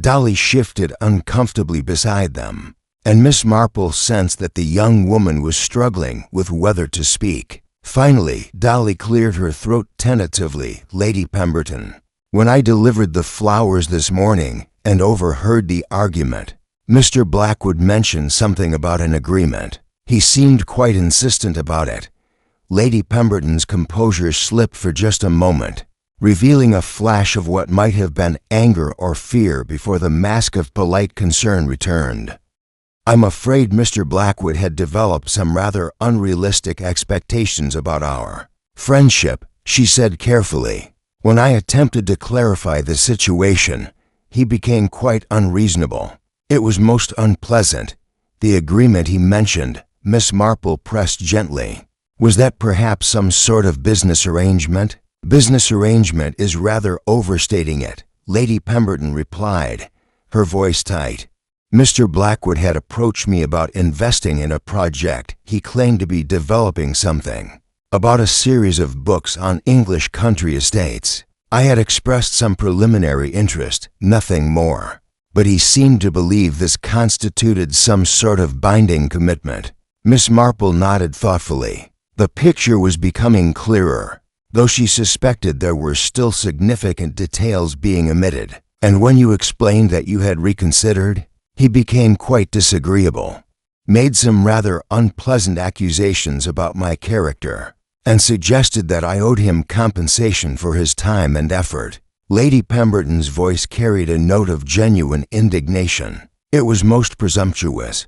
Dolly shifted uncomfortably beside them, and Miss Marple sensed that the young woman was struggling with whether to speak. Finally, Dolly cleared her throat tentatively. Lady Pemberton, when I delivered the flowers this morning and overheard the argument, Mr. Blackwood mentioned something about an agreement. He seemed quite insistent about it. Lady Pemberton's composure slipped for just a moment, revealing a flash of what might have been anger or fear before the mask of polite concern returned. I'm afraid Mr. Blackwood had developed some rather unrealistic expectations about our friendship, she said carefully. When I attempted to clarify the situation, he became quite unreasonable. It was most unpleasant. The agreement he mentioned, Miss Marple pressed gently. Was that perhaps some sort of business arrangement? Business arrangement is rather overstating it, Lady Pemberton replied, her voice tight. Mr. Blackwood had approached me about investing in a project he claimed to be developing something about a series of books on English country estates. I had expressed some preliminary interest, nothing more, but he seemed to believe this constituted some sort of binding commitment. Miss Marple nodded thoughtfully. The picture was becoming clearer, though she suspected there were still significant details being omitted. And when you explained that you had reconsidered, he became quite disagreeable, made some rather unpleasant accusations about my character, and suggested that I owed him compensation for his time and effort. Lady Pemberton's voice carried a note of genuine indignation. It was most presumptuous.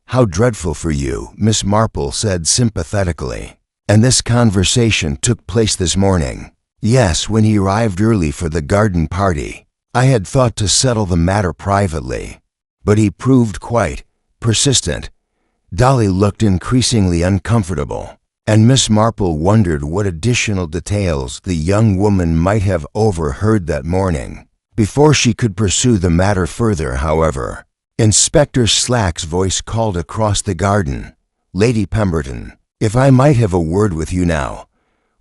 How dreadful for you, Miss Marple said sympathetically. And this conversation took place this morning. Yes, when he arrived early for the garden party. I had thought to settle the matter privately, but he proved quite persistent. Dolly looked increasingly uncomfortable, and Miss Marple wondered what additional details the young woman might have overheard that morning. Before she could pursue the matter further, however, Inspector Slack's voice called across the garden. Lady Pemberton, if I might have a word with you now.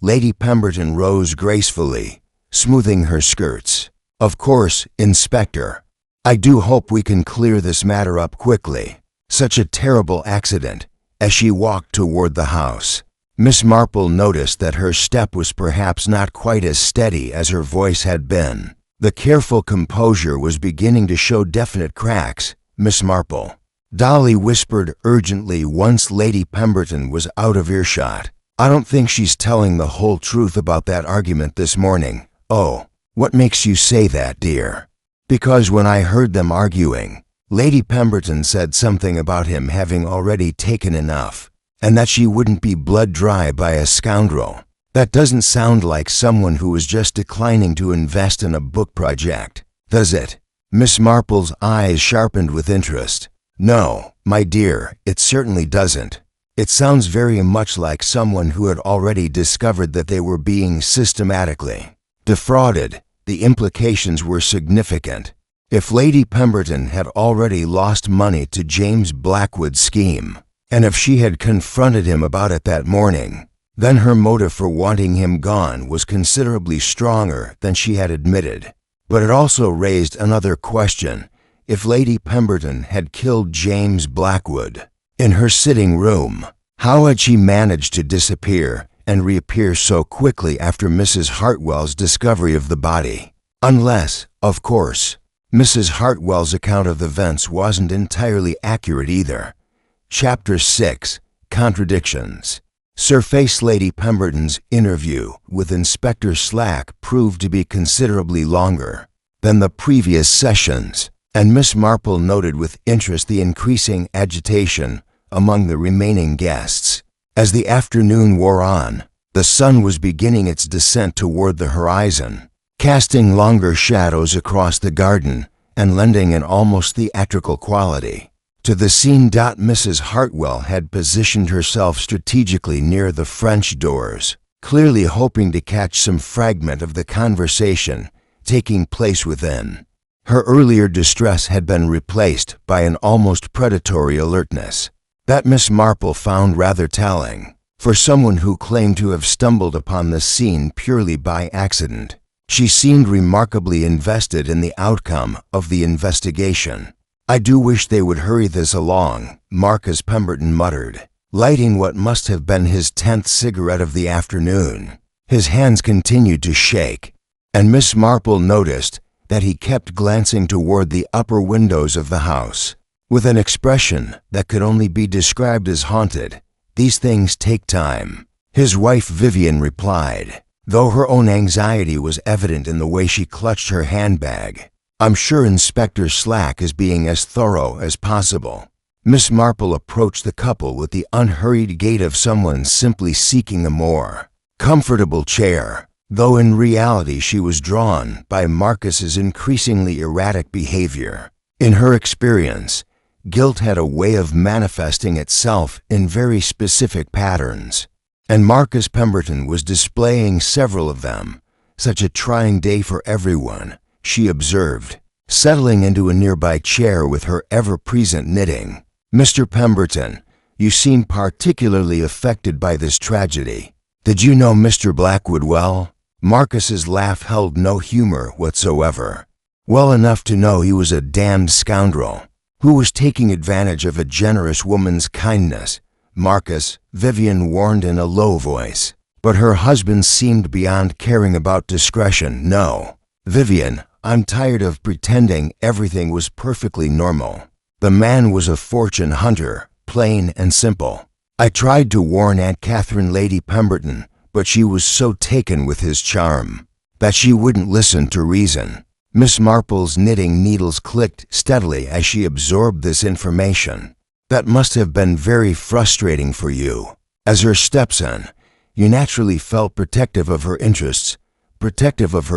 Lady Pemberton rose gracefully, smoothing her skirts. Of course, Inspector. I do hope we can clear this matter up quickly. Such a terrible accident. As she walked toward the house, Miss Marple noticed that her step was perhaps not quite as steady as her voice had been. The careful composure was beginning to show definite cracks. Miss Marple, Dolly whispered urgently once Lady Pemberton was out of earshot. I don't think she's telling the whole truth about that argument this morning. Oh, what makes you say that, dear? Because when I heard them arguing, Lady Pemberton said something about him having already taken enough, and that she wouldn't be blood dry by a scoundrel. That doesn't sound like someone who was just declining to invest in a book project, does it? Miss Marple's eyes sharpened with interest. No, my dear, it certainly doesn't. It sounds very much like someone who had already discovered that they were being systematically defrauded. The implications were significant. If Lady Pemberton had already lost money to James Blackwood's scheme, and if she had confronted him about it that morning, then her motive for wanting him gone was considerably stronger than she had admitted. But it also raised another question. If Lady Pemberton had killed James Blackwood in her sitting room, how had she managed to disappear and reappear so quickly after Mrs. Hartwell's discovery of the body? Unless, of course, Mrs. Hartwell's account of the events wasn't entirely accurate either. Chapter 6. Contradictions. Surface Lady Pemberton's interview with Inspector Slack proved to be considerably longer than the previous sessions, and Miss Marple noted with interest the increasing agitation among the remaining guests. As the afternoon wore on, the sun was beginning its descent toward the horizon, casting longer shadows across the garden and lending an almost theatrical quality to the scene. Mrs. Hartwell had positioned herself strategically near the French doors, clearly hoping to catch some fragment of the conversation taking place within. Her earlier distress had been replaced by an almost predatory alertness that Miss Marple found rather telling. For someone who claimed to have stumbled upon the scene purely by accident, she seemed remarkably invested in the outcome of the investigation. "I do wish they would hurry this along," Marcus Pemberton muttered, lighting what must have been his 10th cigarette of the afternoon. His hands continued to shake, and Miss Marple noticed that he kept glancing toward the upper windows of the house, with an expression that could only be described as haunted. "These things take time," his wife Vivian replied, though her own anxiety was evident in the way she clutched her handbag. "I'm sure Inspector Slack is being as thorough as possible." Miss Marple approached the couple with the unhurried gait of someone simply seeking a more comfortable chair, though in reality she was drawn by Marcus's increasingly erratic behavior. In her experience, guilt had a way of manifesting itself in very specific patterns, and Marcus Pemberton was displaying several of them. "Such a trying day for everyone," she observed, settling into a nearby chair with her ever-present knitting. "Mr. Pemberton, you seem particularly affected by this tragedy. Did you know Mr. Blackwood well?" Marcus's laugh held no humor whatsoever. "Well enough to know he was a damned scoundrel who was taking advantage of a generous woman's kindness." "Marcus," Vivian warned in a low voice, but her husband seemed beyond caring about discretion. "No, Vivian, I'm tired of pretending everything was perfectly normal. The man was a fortune hunter, plain and simple. I tried to warn Aunt Catherine Lady Pemberton, but she was so taken with his charm that she wouldn't listen to reason." Miss Marple's knitting needles clicked steadily as she absorbed this information. "That must have been very frustrating for you. As her stepson, you naturally felt protective of her interests, protective of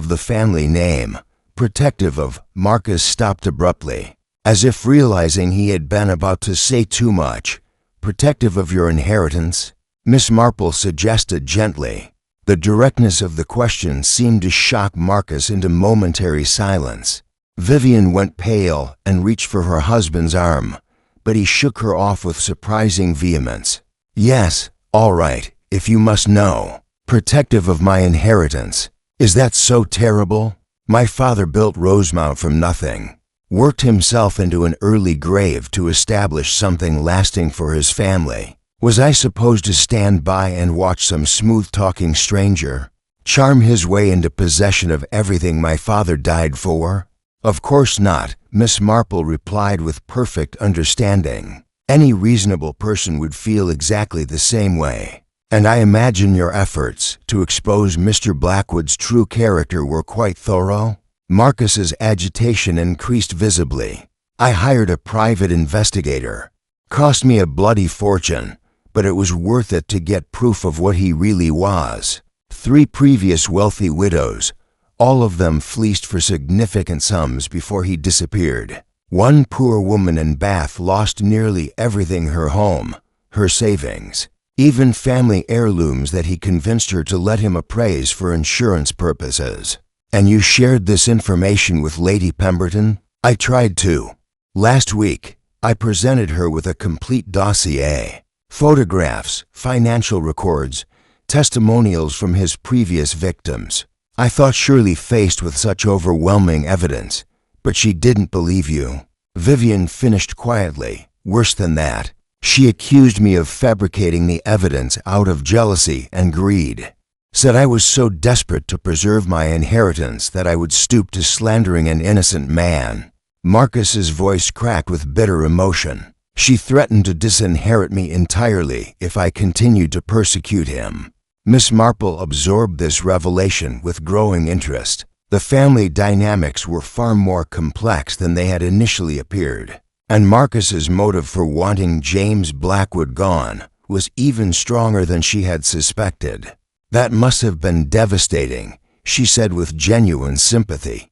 the family name, protective of—" Marcus stopped abruptly, as if realizing he had been about to say too much. "Protective of your inheritance?" Miss Marple suggested gently. The directness of the question seemed to shock Marcus into momentary silence. Vivian went pale and reached for her husband's arm, but he shook her off with surprising vehemence. "Yes, all right, if you must know. Protective of my inheritance. Is that so terrible? My father built Rosemount from nothing, worked himself into an early grave to establish something lasting for his family. Was I supposed to stand by and watch some smooth-talking stranger charm his way into possession of everything my father died for? Of course not," Miss Marple replied with perfect understanding. "Any reasonable person would feel exactly the same way. And I imagine your efforts to expose Mr. Blackwood's true character were quite thorough." Marcus's agitation increased visibly. "I hired a private investigator. Cost me a bloody fortune, but it was worth it to get proof of what he really was. 3 previous wealthy widows, all of them fleeced for significant sums before he disappeared. One poor woman in Bath lost nearly everything: her home, her savings, even family heirlooms that he convinced her to let him appraise for insurance purposes. And you shared this information with Lady Pemberton? I tried to. Last week, I presented her with a complete dossier. Photographs, financial records, testimonials from his previous victims. I thought surely faced with such overwhelming evidence, but she didn't believe you. Vivian finished quietly. Worse than that, she accused me of fabricating the evidence out of jealousy and greed. Said I was so desperate to preserve my inheritance that I would stoop to slandering an innocent man. Marcus's voice cracked with bitter emotion. She threatened to disinherit me entirely if I continued to persecute him. Miss Marple absorbed this revelation with growing interest. The family dynamics were far more complex than they had initially appeared, and Marcus's motive for wanting James Blackwood gone was even stronger than she had suspected. That must have been devastating, she said with genuine sympathy.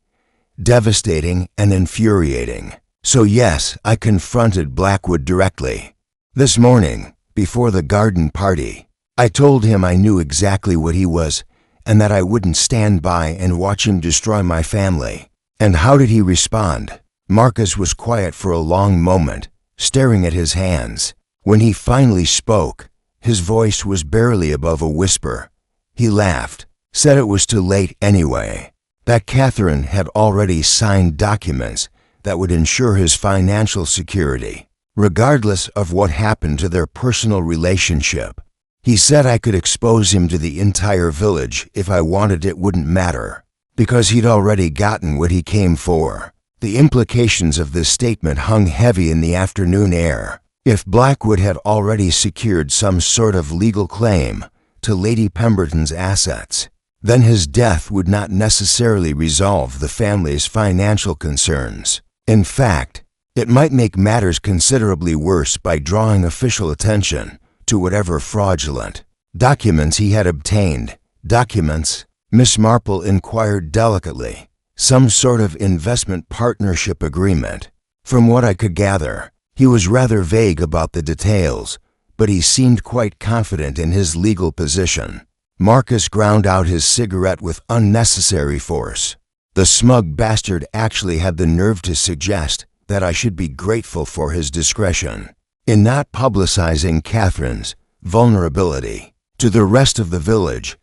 Devastating and infuriating. So yes, I confronted Blackwood directly. This morning, before the garden party, I told him I knew exactly what he was and that I wouldn't stand by and watch him destroy my family. And how did he respond? Marcus was quiet for a long moment, staring at his hands. When he finally spoke, his voice was barely above a whisper. He laughed, said it was too late anyway, that Catherine had already signed documents that would ensure his financial security, regardless of what happened to their personal relationship. He said I could expose him to the entire village if I wanted, it wouldn't matter, because he'd already gotten what he came for. The implications of this statement hung heavy in the afternoon air. If Blackwood had already secured some sort of legal claim to Lady Pemberton's assets, then his death would not necessarily resolve the family's financial concerns. In fact, it might make matters considerably worse by drawing official attention to whatever fraudulent documents he had obtained. Documents? Miss Marple inquired delicately. Some sort of investment partnership agreement. From what I could gather, he was rather vague about the details, but he seemed quite confident in his legal position. Marcus ground out his cigarette with unnecessary force. The smug bastard actually had the nerve to suggest that I should be grateful for his discretion in not publicizing Catherine's vulnerability. To the rest of the village,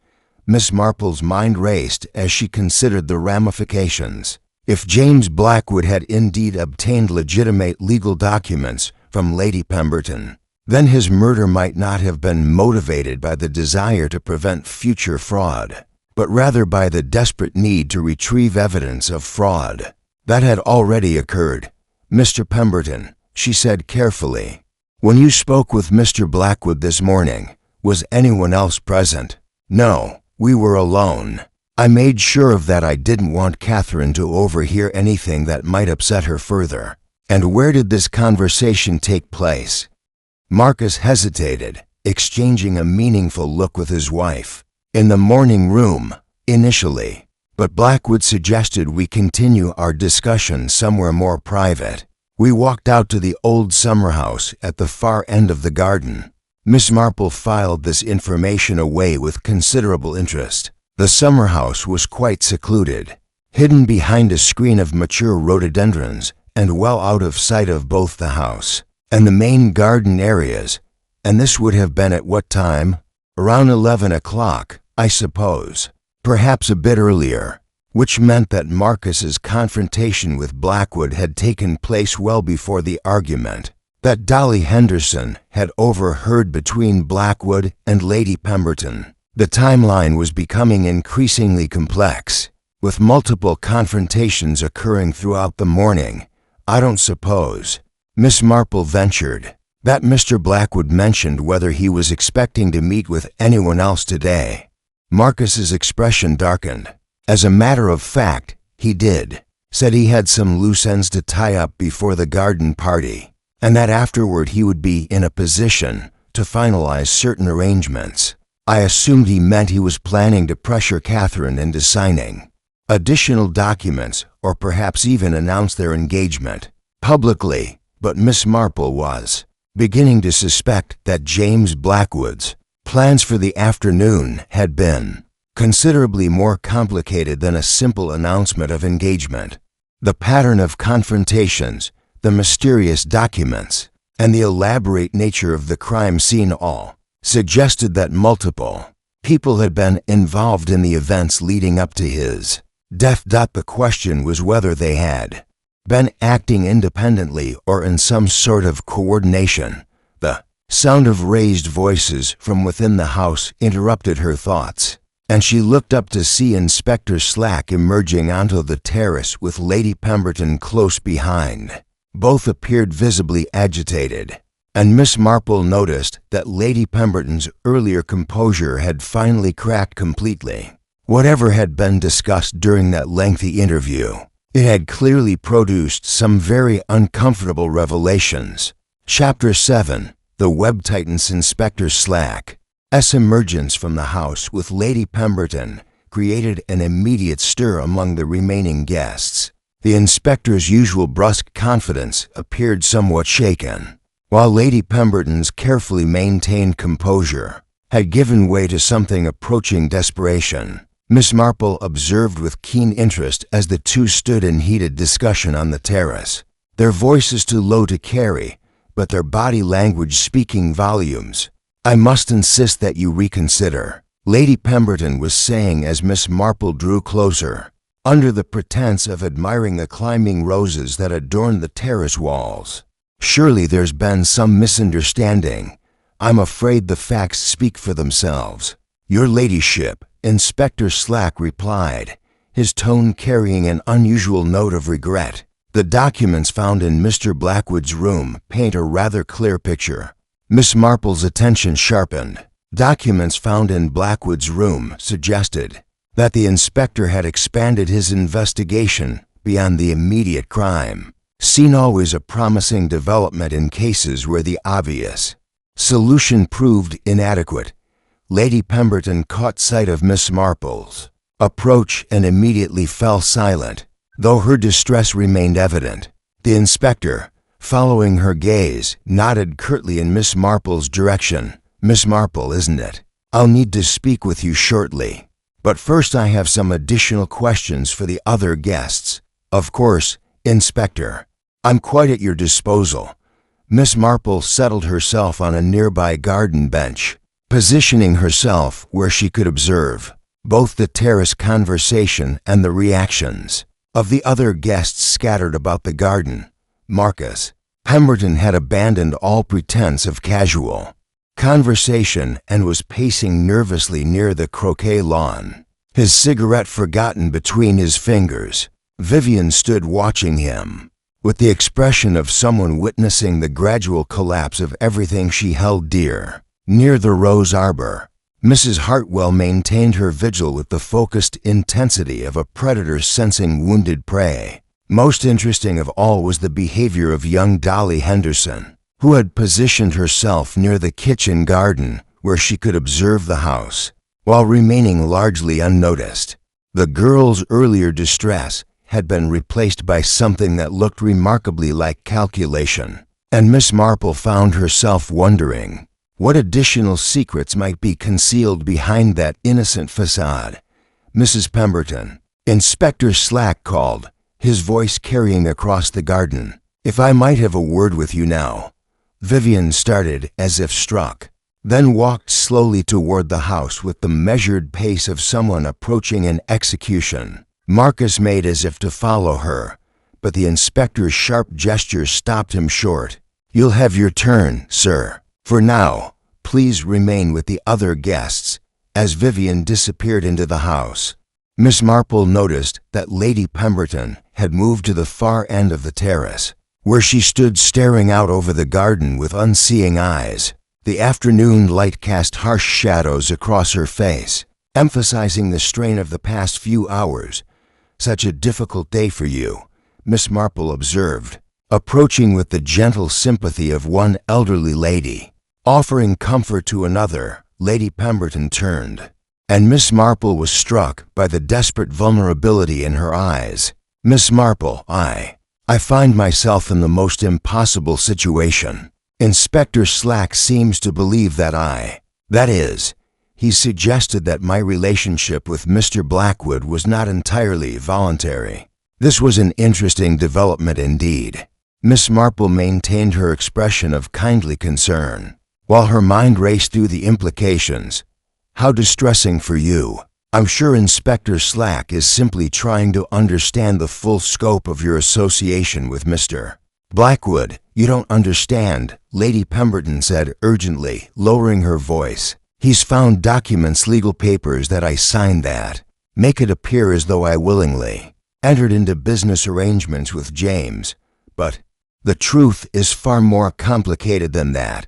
Miss Marple's mind raced as she considered the ramifications. If James Blackwood had indeed obtained legitimate legal documents from Lady Pemberton, then his murder might not have been motivated by the desire to prevent future fraud, but rather by the desperate need to retrieve evidence of fraud that had already occurred. Mr. Pemberton, she said carefully, when you spoke with Mr. Blackwood this morning, was anyone else present? No, we were alone. I made sure of that. I didn't want Catherine to overhear anything that might upset her further. And where did this conversation take place? Marcus hesitated, exchanging a meaningful look with his wife. In the morning room, initially, but Blackwood suggested we continue our discussion somewhere more private. We walked out to the old summer house at the far end of the garden. Miss Marple filed this information away with considerable interest. The summer house was quite secluded, hidden behind a screen of mature rhododendrons and well out of sight of both the house and the main garden areas. And this would have been at what time? Around 11 o'clock, I suppose. Perhaps a bit earlier, which meant that Marcus's confrontation with Blackwood had taken place well before the argument that Dolly Henderson had overheard between Blackwood and Lady Pemberton. The timeline was becoming increasingly complex, with multiple confrontations occurring throughout the morning. I don't suppose, Miss Marple ventured, that Mr. Blackwood mentioned whether he was expecting to meet with anyone else today. Marcus's expression darkened. As a matter of fact, he did. Said he had some loose ends to tie up before the garden party, and that afterward he would be in a position to finalize certain arrangements. I assumed he meant he was planning to pressure Catherine into signing additional documents or perhaps even announce their engagement publicly, but Miss Marple was beginning to suspect that James Blackwood's plans for the afternoon had been considerably more complicated than a simple announcement of engagement. The pattern of confrontations, the mysterious documents, and the elaborate nature of the crime scene all suggested that multiple people had been involved in the events leading up to his death. The question was whether they had been acting independently or in some sort of coordination. The sound of raised voices from within the house interrupted her thoughts, and she looked up to see Inspector Slack emerging onto the terrace with Lady Pemberton close behind. Both appeared visibly agitated, and Miss Marple noticed that Lady Pemberton's earlier composure had finally cracked completely. Whatever had been discussed during that lengthy interview, it had clearly produced some very uncomfortable revelations. Chapter 7. The Web Titan's Inspector Slack's emergence from the house with Lady Pemberton created an immediate stir among the remaining guests. The inspector's usual brusque confidence appeared somewhat shaken, while Lady Pemberton's carefully maintained composure had given way to something approaching desperation. Miss Marple observed with keen interest as the two stood in heated discussion on the terrace, their voices too low to carry, but their body language speaking volumes. "I must insist that you reconsider," Lady Pemberton was saying as Miss Marple drew closer, under the pretense of admiring the climbing roses that adorned the terrace walls. "Surely there's been some misunderstanding. I'm afraid the facts speak for themselves." "Your ladyship," Inspector Slack replied, his tone carrying an unusual note of regret. "The documents found in Mr. Blackwood's room paint a rather clear picture." Miss Marple's attention sharpened. Documents found in Blackwood's room suggested that the inspector had expanded his investigation beyond the immediate crime scene, always a promising development in cases where the obvious solution proved inadequate. Lady Pemberton caught sight of Miss Marple's approach and immediately fell silent, though her distress remained evident. The inspector, following her gaze, nodded curtly in Miss Marple's direction. "Miss Marple, isn't it? I'll need to speak with you shortly. But first I have some additional questions for the other guests." "Of course, Inspector. I'm quite at your disposal." Miss Marple settled herself on a nearby garden bench, positioning herself where she could observe both the terrace conversation and the reactions of the other guests scattered about the garden. Marcus Pemberton had abandoned all pretense of casual conversation and was pacing nervously near the croquet lawn, his cigarette forgotten between his fingers. Vivian stood watching him with the expression of someone witnessing the gradual collapse of everything she held dear. Near the rose arbor, Mrs. Hartwell maintained her vigil with the focused intensity of a predator sensing wounded prey. Most interesting of all was the behavior of young Dolly Henderson, who had positioned herself near the kitchen garden where she could observe the house, while remaining largely unnoticed. The girl's earlier distress had been replaced by something that looked remarkably like calculation, and Miss Marple found herself wondering what additional secrets might be concealed behind that innocent facade. "Mrs. Pemberton," Inspector Slack called, his voice carrying across the garden. "If I might have a word with you now." Vivian started as if struck, then walked slowly toward the house with the measured pace of someone approaching an execution. Marcus made as if to follow her, but the inspector's sharp gesture stopped him short. "You'll have your turn, sir. For now, please remain with the other guests," as Vivian disappeared into the house. Miss Marple noticed that Lady Pemberton had moved to the far end of the terrace, where she stood staring out over the garden with unseeing eyes. The afternoon light cast harsh shadows across her face, emphasizing the strain of the past few hours. "Such a difficult day for you," Miss Marple observed, approaching with the gentle sympathy of one elderly lady. Offering comfort to another, Lady Pemberton turned, and Miss Marple was struck by the desperate vulnerability in her eyes. "Miss Marple, I find myself in the most impossible situation. Inspector Slack seems to believe that he suggested that my relationship with Mr. Blackwood was not entirely voluntary. This was an interesting development indeed. Miss Marple maintained her expression of kindly concern, while her mind raced through the implications. How distressing for you. I'm sure Inspector Slack is simply trying to understand the full scope of your association with Mr. Blackwood. You don't understand, Lady Pemberton said urgently, lowering her voice. He's found documents, legal papers that I signed that make it appear as though I willingly entered into business arrangements with James. But the truth is far more complicated than that.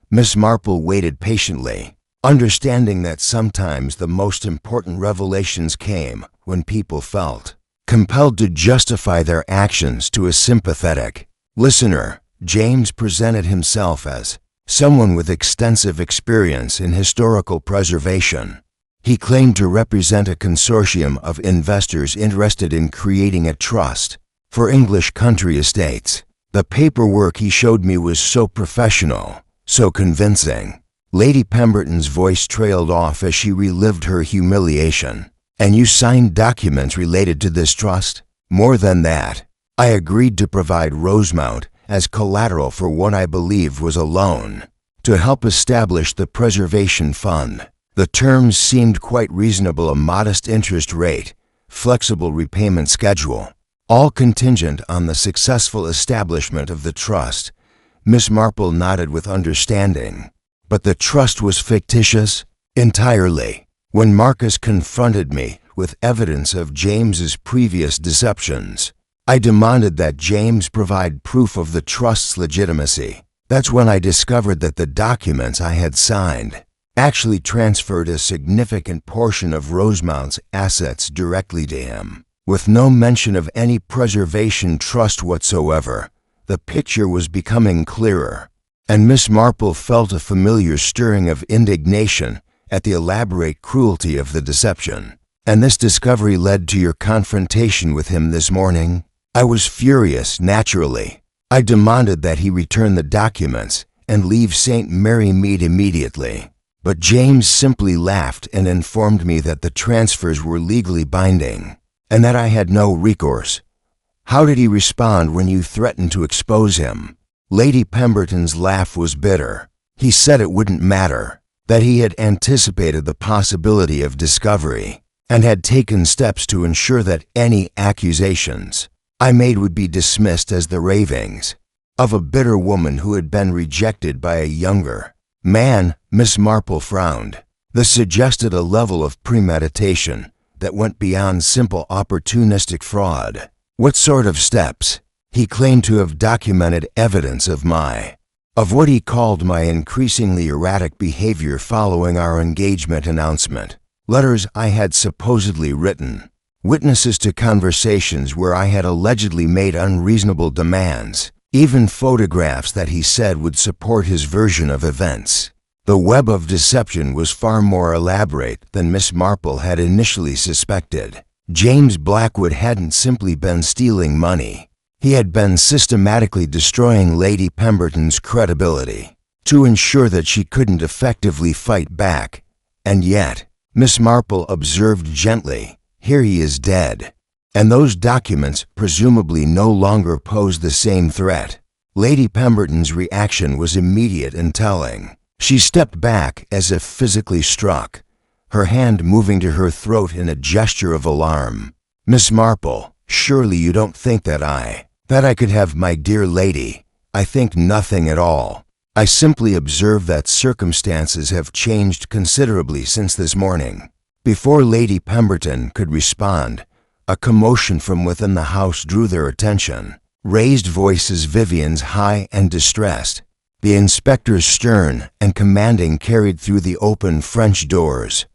Miss Marple waited patiently, understanding that sometimes the most important revelations came when people felt compelled to justify their actions to a sympathetic listener. James presented himself as someone with extensive experience in historical preservation. He claimed to represent a consortium of investors interested in creating a trust for English country estates. The paperwork he showed me was so professional, so convincing. Lady Pemberton's voice trailed off as she relived her humiliation. And you signed documents related to this trust? More than that, I agreed to provide Rosemount as collateral for what I believed was a loan to help establish the preservation fund. The terms seemed quite reasonable: a modest interest rate, flexible repayment schedule, all contingent on the successful establishment of the trust. Miss Marple nodded with understanding. But the trust was fictitious? Entirely. When Marcus confronted me with evidence of James's previous deceptions, I demanded that James provide proof of the trust's legitimacy. That's when I discovered that the documents I had signed actually transferred a significant portion of Rosemount's assets directly to him, with no mention of any preservation trust whatsoever. The picture was becoming clearer, and Miss Marple felt a familiar stirring of indignation at the elaborate cruelty of the deception. And this discovery led to your confrontation with him this morning? I was furious, naturally. I demanded that he return the documents and leave St. Mary Mead immediately. But James simply laughed and informed me that the transfers were legally binding and that I had no recourse. How did he respond when you threatened to expose him? Lady Pemberton's laugh was bitter. He said it wouldn't matter, that he had anticipated the possibility of discovery and had taken steps to ensure that any accusations I made would be dismissed as the ravings of a bitter woman who had been rejected by a younger man. Miss Marple frowned. This suggested a level of premeditation that went beyond simple opportunistic fraud. What sort of steps? He claimed to have documented evidence of what he called my increasingly erratic behavior following our engagement announcement. Letters I had supposedly written, witnesses to conversations where I had allegedly made unreasonable demands, even photographs that he said would support his version of events. The web of deception was far more elaborate than Miss Marple had initially suspected. James Blackwood hadn't simply been stealing money. He had been systematically destroying Lady Pemberton's credibility to ensure that she couldn't effectively fight back. And yet, Miss Marple observed gently, here he is dead. And those documents presumably no longer pose the same threat. Lady Pemberton's reaction was immediate and telling. She stepped back as if physically struck, her hand moving to her throat in a gesture of alarm. Miss Marple, surely you don't think that I could have, my dear lady. I think nothing at all. I simply observe that circumstances have changed considerably since this morning. Before Lady Pemberton could respond, a commotion from within the house drew their attention. Raised voices, Vivian's high and distressed, the inspector's stern and commanding, carried through the open French doors.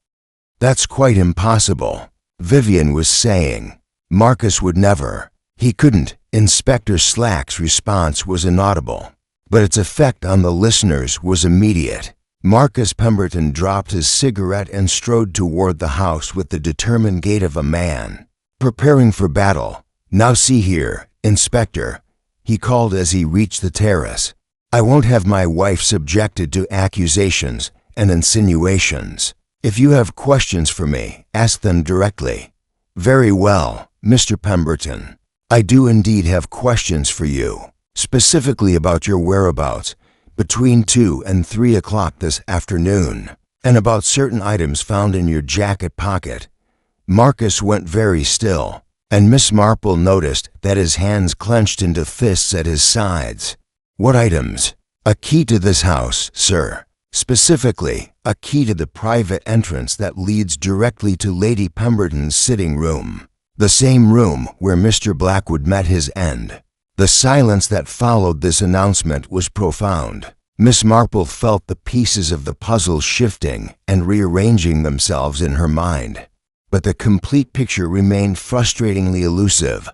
That's quite impossible, Vivian was saying. Marcus would never. He couldn't. Inspector Slack's response was inaudible, but its effect on the listeners was immediate. Marcus Pemberton dropped his cigarette and strode toward the house with the determined gait of a man preparing for battle. Now see here, Inspector, he called as he reached the terrace. I won't have my wife subjected to accusations and insinuations. If you have questions for me, ask them directly. Very well, Mr. Pemberton. I do indeed have questions for you, specifically about your whereabouts between 2 and 3 o'clock this afternoon, and about certain items found in your jacket pocket. Marcus went very still, and Miss Marple noticed that his hands clenched into fists at his sides. What items? A key to this house, sir. Specifically, a key to the private entrance that leads directly to Lady Pemberton's sitting room, the same room where Mr. Blackwood met his end. The silence that followed this announcement was profound. Miss Marple felt the pieces of the puzzle shifting and rearranging themselves in her mind. But the complete picture remained frustratingly elusive.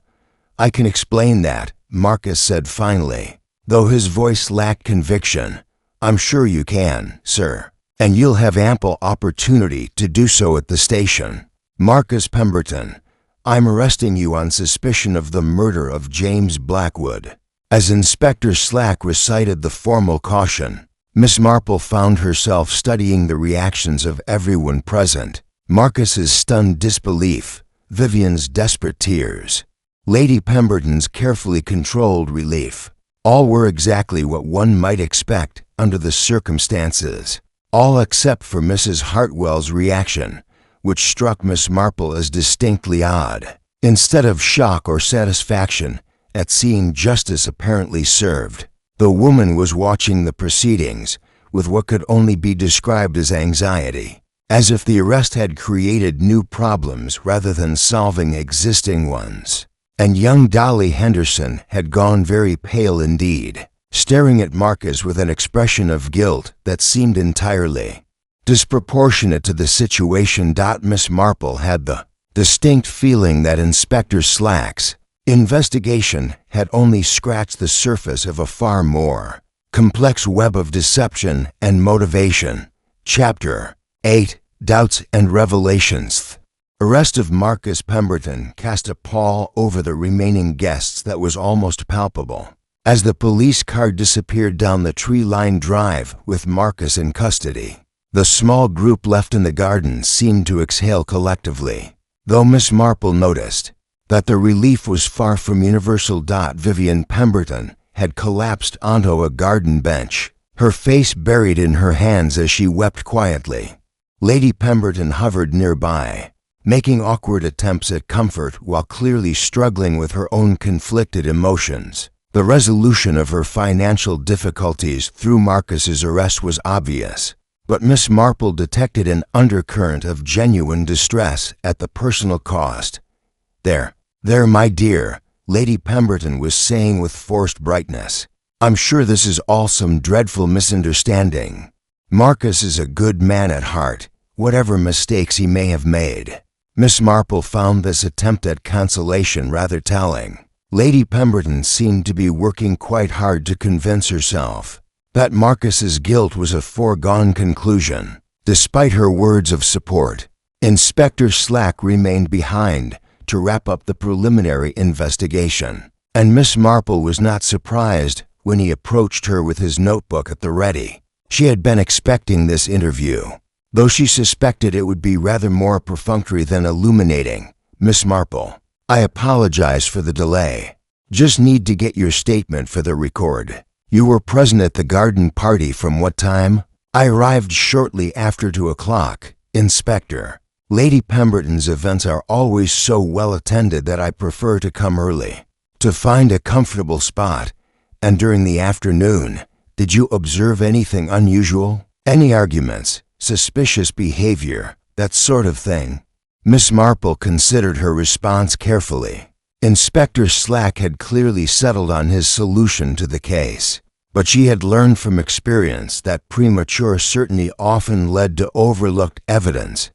I can explain that, Marcus said finally, though his voice lacked conviction. I'm sure you can, sir, and you'll have ample opportunity to do so at the station. Marcus Pemberton, I'm arresting you on suspicion of the murder of James Blackwood. As Inspector Slack recited the formal caution, Miss Marple found herself studying the reactions of everyone present. Marcus's stunned disbelief, Vivian's desperate tears, Lady Pemberton's carefully controlled relief. All were exactly what one might expect under the circumstances, all except for Mrs. Hartwell's reaction, which struck Miss Marple as distinctly odd. Instead of shock or satisfaction at seeing justice apparently served, the woman was watching the proceedings with what could only be described as anxiety, as if the arrest had created new problems rather than solving existing ones. And young Dolly Henderson had gone very pale indeed, staring at Marcus with an expression of guilt that seemed entirely disproportionate to the situation. Miss Marple had the distinct feeling that Inspector Slack's investigation had only scratched the surface of a far more complex web of deception and motivation. Chapter 8: Doubts and Revelations. Arrest of Marcus Pemberton cast a pall over the remaining guests that was almost palpable. As the police car disappeared down the tree-lined drive with Marcus in custody, the small group left in the garden seemed to exhale collectively, though Miss Marple noticed that the relief was far from universal. Vivian Pemberton had collapsed onto a garden bench, her face buried in her hands as she wept quietly. Lady Pemberton hovered nearby, making awkward attempts at comfort while clearly struggling with her own conflicted emotions. The resolution of her financial difficulties through Marcus's arrest was obvious, but Miss Marple detected an undercurrent of genuine distress at the personal cost. There, my dear," Lady Pemberton was saying with forced brightness. "I'm sure this is all some dreadful misunderstanding. Marcus is a good man at heart, whatever mistakes he may have made." Miss Marple found this attempt at consolation rather telling. Lady Pemberton seemed to be working quite hard to convince herself that Marcus's guilt was a foregone conclusion. Despite her words of support, Inspector Slack remained behind to wrap up the preliminary investigation, and Miss Marple was not surprised when he approached her with his notebook at the ready. She had been expecting this interview, though she suspected it would be rather more perfunctory than illuminating. "Miss Marple, I apologize for the delay. Just need to get your statement for the record. You were present at the garden party from what time?" "I arrived shortly after 2 o'clock, Inspector. Lady Pemberton's events are always so well attended that I prefer to come early, to find a comfortable spot. And during the afternoon, did you observe anything unusual? Any arguments? Suspicious behavior? That sort of thing?" Miss Marple considered her response carefully. Inspector Slack had clearly settled on his solution to the case, but she had learned from experience that premature certainty often led to overlooked evidence.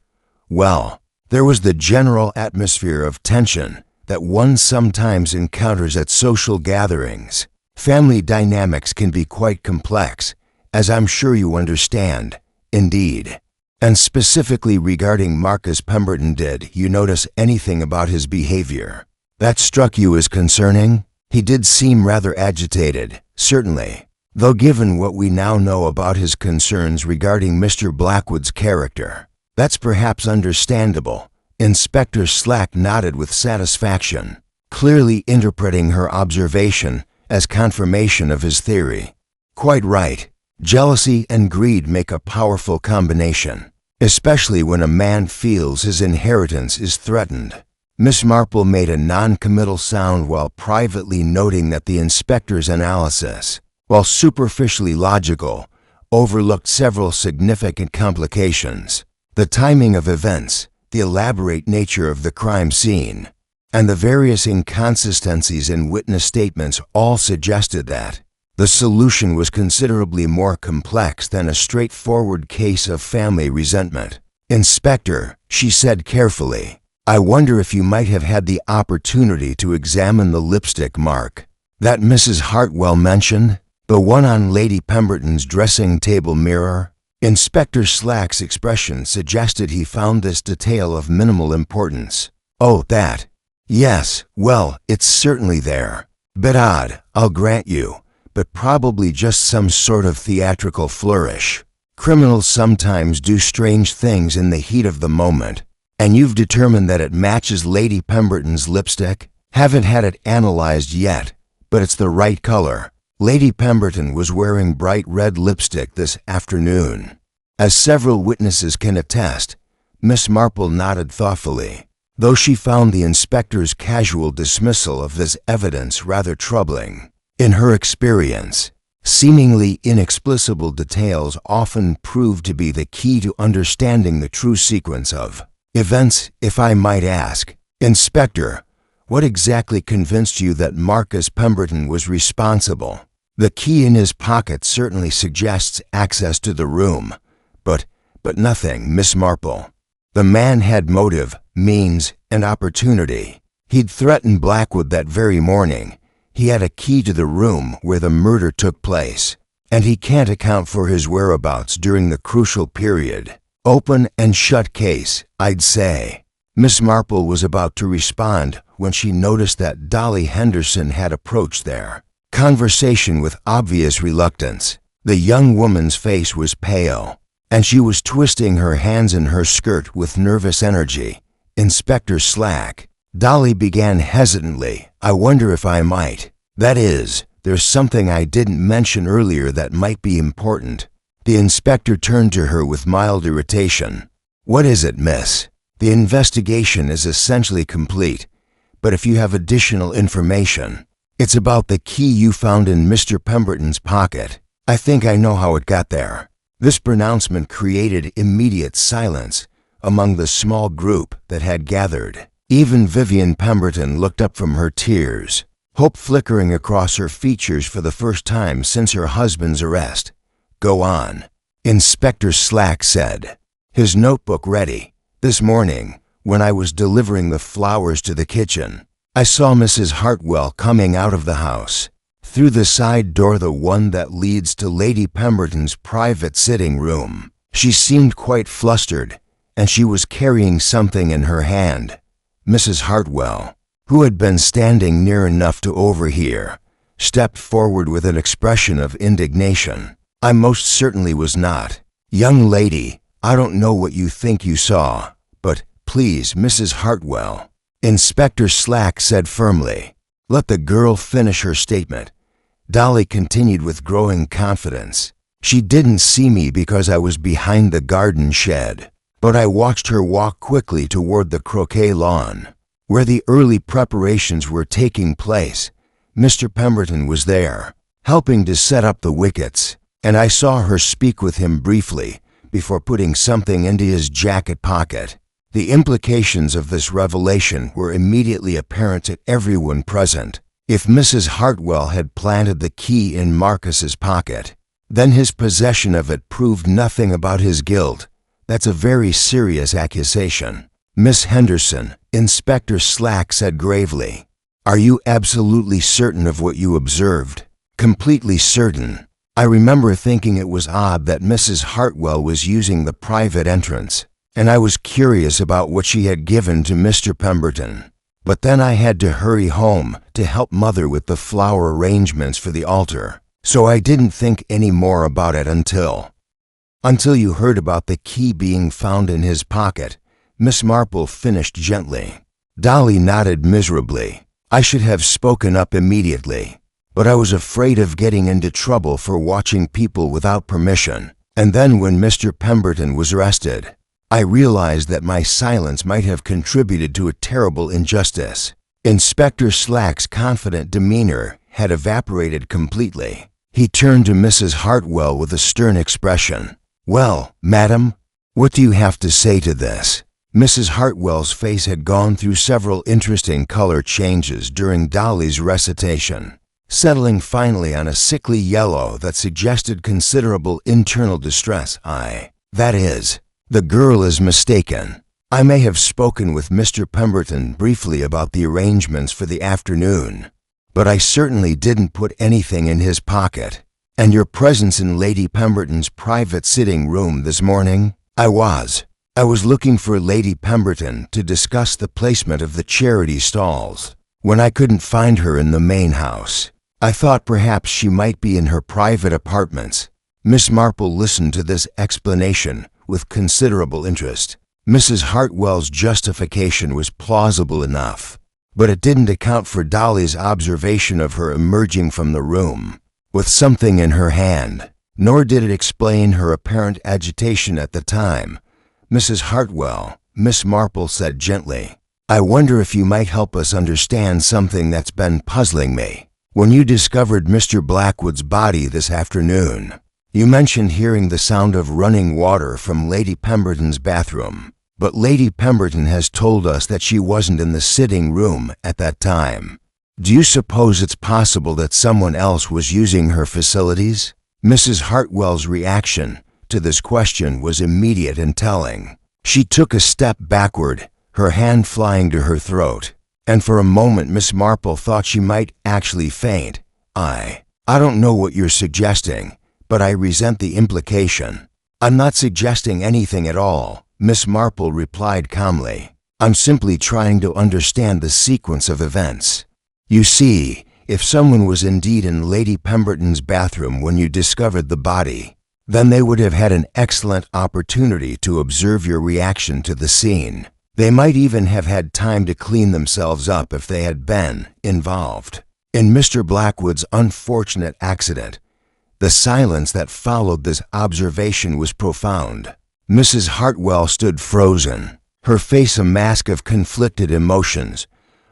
Well, there was the general atmosphere of tension that one sometimes encounters at social gatherings. Family dynamics can be quite complex, as I'm sure you understand. Indeed. And specifically regarding Marcus Pemberton, did you notice anything about his behavior that struck you as concerning? He did seem rather agitated, certainly, though given what we now know about his concerns regarding Mr. Blackwood's character, That's perhaps understandable. Inspector Slack nodded with satisfaction, clearly interpreting her observation as confirmation of his theory. Quite right. Jealousy and greed make a powerful combination, especially when a man feels his inheritance is threatened. Miss Marple made a non-committal sound while privately noting that the inspector's analysis, while superficially logical, overlooked several significant complications. The timing of events, the elaborate nature of the crime scene, and the various inconsistencies in witness statements all suggested that the solution was considerably more complex than a straightforward case of family resentment. "Inspector," she said carefully, "I wonder if you might have had the opportunity to examine the lipstick mark that Mrs. Hartwell mentioned, the one on Lady Pemberton's dressing table mirror?" Inspector Slack's expression suggested he found this detail of minimal importance. "Oh, that? Yes, well, it's certainly there. Bit odd, I'll grant you, but probably just some sort of theatrical flourish. Criminals sometimes do strange things in the heat of the moment. And you've determined that it matches Lady Pemberton's lipstick? Haven't had it analyzed yet, but it's the right color. Lady Pemberton was wearing bright red lipstick this afternoon." As several witnesses can attest, Miss Marple nodded thoughtfully, though she found the inspector's casual dismissal of this evidence rather troubling. In her experience, seemingly inexplicable details often prove to be the key to understanding the true sequence of events. "If I might ask, Inspector, what exactly convinced you that Marcus Pemberton was responsible? The key in his pocket certainly suggests access to the room, but nothing, Miss Marple. The man had motive, means, and opportunity. He'd threatened Blackwood that very morning. He had a key to the room where the murder took place, and he can't account for his whereabouts during the crucial period. Open and shut case, I'd say." Miss Marple was about to respond when she noticed that Dolly Henderson had approached their conversation with obvious reluctance. The young woman's face was pale, and she was twisting her hands in her skirt with nervous energy. "Inspector Slack," Dolly began hesitantly, "I wonder if I might. That is, there's something I didn't mention earlier that might be important." The inspector turned to her with mild irritation. "What is it, miss? The investigation is essentially complete, but if you have additional information, it's about the key you found in Mr. Pemberton's pocket. I think I know how it got there." This pronouncement created immediate silence among the small group that had gathered. Even Vivian Pemberton looked up from her tears, hope flickering across her features for the first time since her husband's arrest. "Go on," Inspector Slack said, his notebook ready. "This morning, when I was delivering the flowers to the kitchen, I saw Mrs. Hartwell coming out of the house, through the side door, the one that leads to Lady Pemberton's private sitting room. She seemed quite flustered, and she was carrying something in her hand. Mrs. Hartwell, who had been standing near enough to overhear, stepped forward with an expression of indignation. "I most certainly was not. Young lady, I don't know what you think you saw, but please, Mrs. Hartwell," Inspector Slack said firmly. "Let the girl finish her statement." Dolly continued with growing confidence. "She didn't see me because I was behind the garden shed, but I watched her walk quickly toward the croquet lawn, where the early preparations were taking place. Mr. Pemberton was there, helping to set up the wickets, and I saw her speak with him briefly before putting something into his jacket pocket." The implications of this revelation were immediately apparent to everyone present. If Mrs. Hartwell had planted the key in Marcus's pocket, then his possession of it proved nothing about his guilt. That's a very serious accusation. "Miss Henderson," Inspector Slack said gravely, "are you absolutely certain of what you observed?" "Completely certain. I remember thinking it was odd that Mrs. Hartwell was using the private entrance, and I was curious about what she had given to Mr. Pemberton. But then I had to hurry home to help Mother with the flower arrangements for the altar, so I didn't think any more about it until Until you heard about the key being found in his pocket, Miss Marple finished gently. Dolly nodded miserably. I should have spoken up immediately, but I was afraid of getting into trouble for watching people without permission. And then when Mr. Pemberton was arrested, I realized that my silence might have contributed to a terrible injustice. Inspector Slack's confident demeanor had evaporated completely. He turned to Mrs. Hartwell with a stern expression. Well, madam, what do you have to say to this? Mrs. Hartwell's face had gone through several interesting color changes during Dolly's recitation, settling finally on a sickly yellow that suggested considerable internal distress. That is, the girl is mistaken. I may have spoken with Mr. Pemberton briefly about the arrangements for the afternoon, but I certainly didn't put anything in his pocket. And your presence in Lady Pemberton's private sitting room this morning? I was looking for Lady Pemberton to discuss the placement of the charity stalls. When I couldn't find her in the main house, I thought perhaps she might be in her private apartments. Miss Marple listened to this explanation with considerable interest. Mrs. Hartwell's justification was plausible enough, but it didn't account for Dolly's observation of her emerging from the room with something in her hand, nor did it explain her apparent agitation at the time. Mrs. Hartwell, Miss Marple said gently, I wonder if you might help us understand something that's been puzzling me. When you discovered Mr. Blackwood's body this afternoon, you mentioned hearing the sound of running water from Lady Pemberton's bathroom, but Lady Pemberton has told us that she wasn't in the sitting room at that time. Do you suppose it's possible that someone else was using her facilities? Mrs. Hartwell's reaction to this question was immediate and telling. She took a step backward, her hand flying to her throat, and for a moment Miss Marple thought she might actually faint. I don't know what you're suggesting, but I resent the implication. I'm not suggesting anything at all, Miss Marple replied calmly. I'm simply trying to understand the sequence of events. You see, if someone was indeed in Lady Pemberton's bathroom when you discovered the body, then they would have had an excellent opportunity to observe your reaction to the scene. They might even have had time to clean themselves up if they had been involved. In Mr. Blackwood's unfortunate accident, the silence that followed this observation was profound. Mrs. Hartwell stood frozen, her face a mask of conflicted emotions,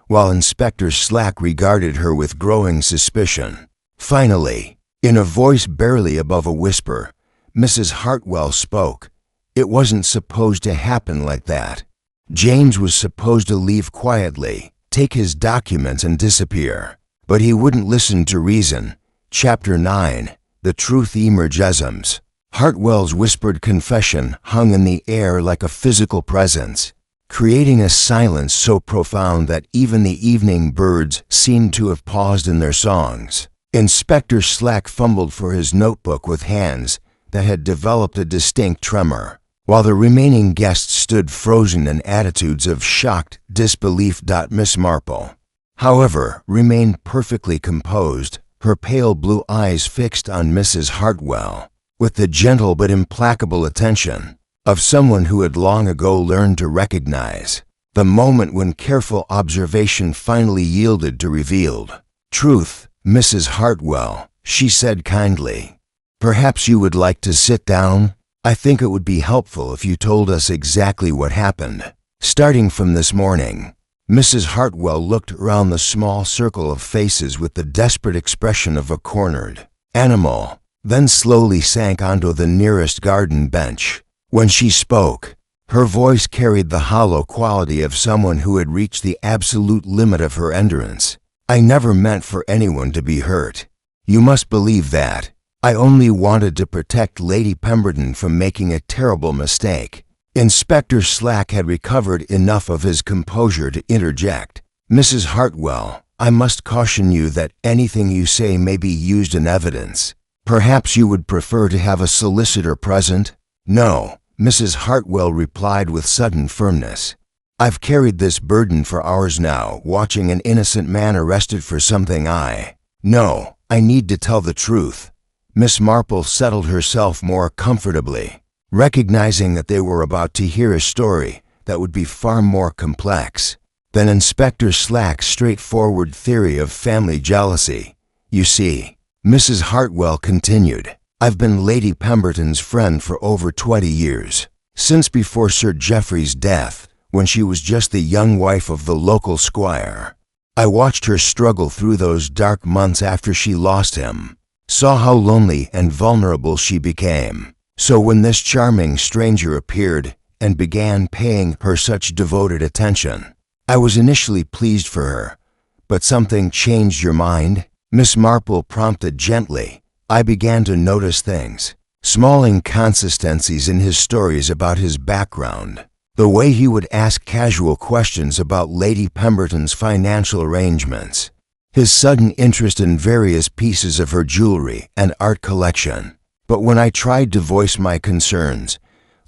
while Inspector Slack regarded her with growing suspicion. Finally, in a voice barely above a whisper, Mrs. Hartwell spoke. It wasn't supposed to happen like that. James was supposed to leave quietly, take his documents and disappear. But he wouldn't listen to reason. Chapter 9. The Truth Emerges. Hartwell's whispered confession hung in the air like a physical presence, creating a silence so profound that even the evening birds seemed to have paused in their songs. Inspector Slack fumbled for his notebook with hands that had developed a distinct tremor, while the remaining guests stood frozen in attitudes of shocked disbelief. Miss Marple, however, remained perfectly composed, her pale blue eyes fixed on Mrs. Hartwell, with the gentle but implacable attention of someone who had long ago learned to recognize the moment when careful observation finally yielded to revealed truth. Mrs. Hartwell, she said kindly, perhaps you would like to sit down? I think it would be helpful if you told us exactly what happened. Starting from this morning. Mrs. Hartwell looked around the small circle of faces with the desperate expression of a cornered animal, then slowly sank onto the nearest garden bench. When she spoke, her voice carried the hollow quality of someone who had reached the absolute limit of her endurance. I never meant for anyone to be hurt. You must believe that. I only wanted to protect Lady Pemberton from making a terrible mistake. Inspector Slack had recovered enough of his composure to interject. Mrs. Hartwell, I must caution you that anything you say may be used in evidence. Perhaps you would prefer to have a solicitor present? No, Mrs. Hartwell replied with sudden firmness. I've carried this burden for hours now, watching an innocent man arrested for something I need to tell the truth. Miss Marple settled herself more comfortably, recognizing that they were about to hear a story that would be far more complex than Inspector Slack's straightforward theory of family jealousy. You see, Mrs. Hartwell continued, I've been Lady Pemberton's friend for over 20 years, since before Sir Geoffrey's death, when she was just the young wife of the local squire. I watched her struggle through those dark months after she lost him, saw how lonely and vulnerable she became. So when this charming stranger appeared and began paying her such devoted attention, I was initially pleased for her. But something changed your mind? Miss Marple prompted gently. I began to notice things, small inconsistencies in his stories about his background, the way he would ask casual questions about Lady Pemberton's financial arrangements, his sudden interest in various pieces of her jewelry and art collection. But when I tried to voice my concerns,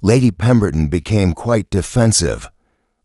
Lady Pemberton became quite defensive.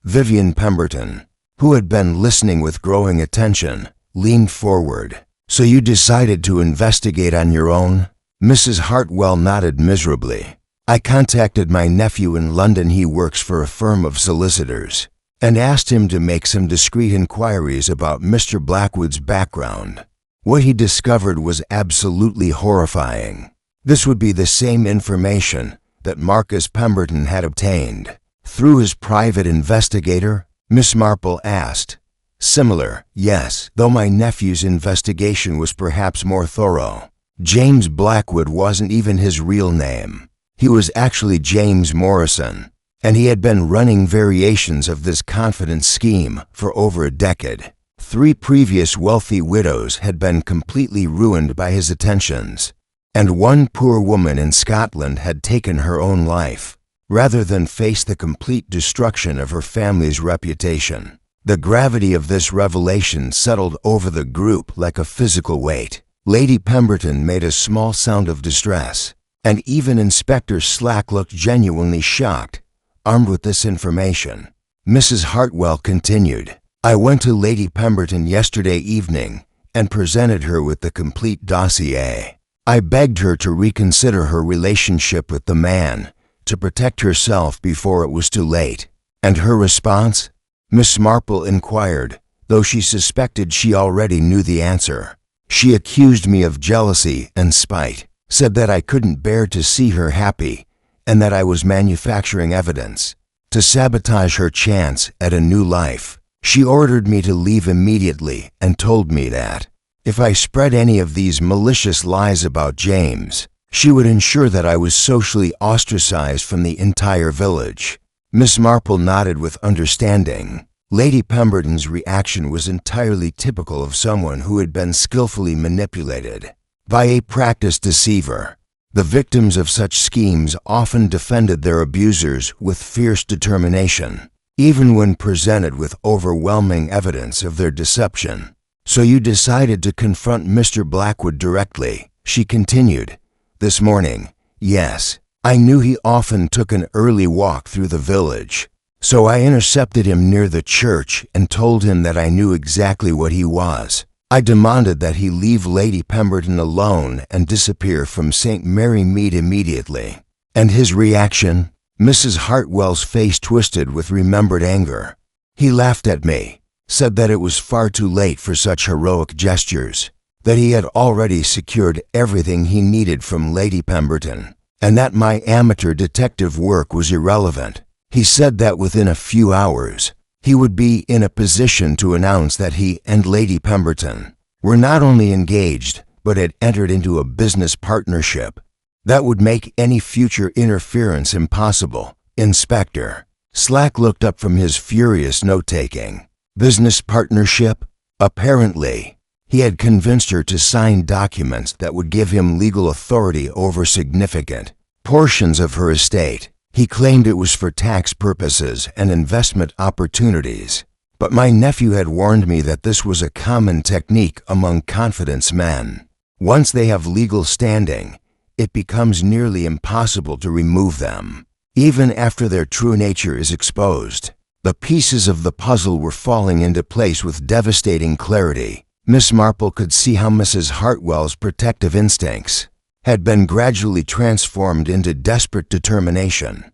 Vivian Pemberton, who had been listening with growing attention, leaned forward. So you decided to investigate on your own? Mrs. Hartwell nodded miserably. I contacted my nephew in London. He works for a firm of solicitors, and asked him to make some discreet inquiries about Mr. Blackwood's background. What he discovered was absolutely horrifying. This would be the same information that Marcus Pemberton had obtained through his private investigator? Miss Marple asked. Similar, yes, though my nephew's investigation was perhaps more thorough. James Blackwood wasn't even his real name. He was actually James Morrison, and he had been running variations of this confidence scheme for over a decade. 3 previous wealthy widows had been completely ruined by his attentions, and one poor woman in Scotland had taken her own life, rather than face the complete destruction of her family's reputation. The gravity of this revelation settled over the group like a physical weight. Lady Pemberton made a small sound of distress, and even Inspector Slack looked genuinely shocked. Armed with this information, Mrs. Hartwell continued, I went to Lady Pemberton yesterday evening and presented her with the complete dossier. I begged her to reconsider her relationship with the man, to protect herself before it was too late. And her response? Miss Marple inquired, though she suspected she already knew the answer. She accused me of jealousy and spite, said that I couldn't bear to see her happy, and that I was manufacturing evidence to sabotage her chance at a new life. She ordered me to leave immediately and told me that if I spread any of these malicious lies about James, she would ensure that I was socially ostracized from the entire village. Miss Marple nodded with understanding. Lady Pemberton's reaction was entirely typical of someone who had been skillfully manipulated by a practiced deceiver. The victims of such schemes often defended their abusers with fierce determination, even when presented with overwhelming evidence of their deception. So you decided to confront Mr. Blackwood directly, she continued. This morning, yes. I knew he often took an early walk through the village, so I intercepted him near the church and told him that I knew exactly what he was. I demanded that he leave Lady Pemberton alone and disappear from St. Mary Mead immediately. And his reaction? Mrs. Hartwell's face twisted with remembered anger. He laughed at me, said that it was far too late for such heroic gestures, that he had already secured everything he needed from Lady Pemberton, and that my amateur detective work was irrelevant. He said that within a few hours, he would be in a position to announce that he and Lady Pemberton were not only engaged, but had entered into a business partnership that would make any future interference impossible. Inspector Slack looked up from his furious note-taking. Business partnership? Apparently, he had convinced her to sign documents that would give him legal authority over significant portions of her estate. He claimed it was for tax purposes and investment opportunities. But my nephew had warned me that this was a common technique among confidence men. Once they have legal standing, it becomes nearly impossible to remove them, even after their true nature is exposed. The pieces of the puzzle were falling into place with devastating clarity. Miss Marple could see how Mrs. Hartwell's protective instincts had been gradually transformed into desperate determination.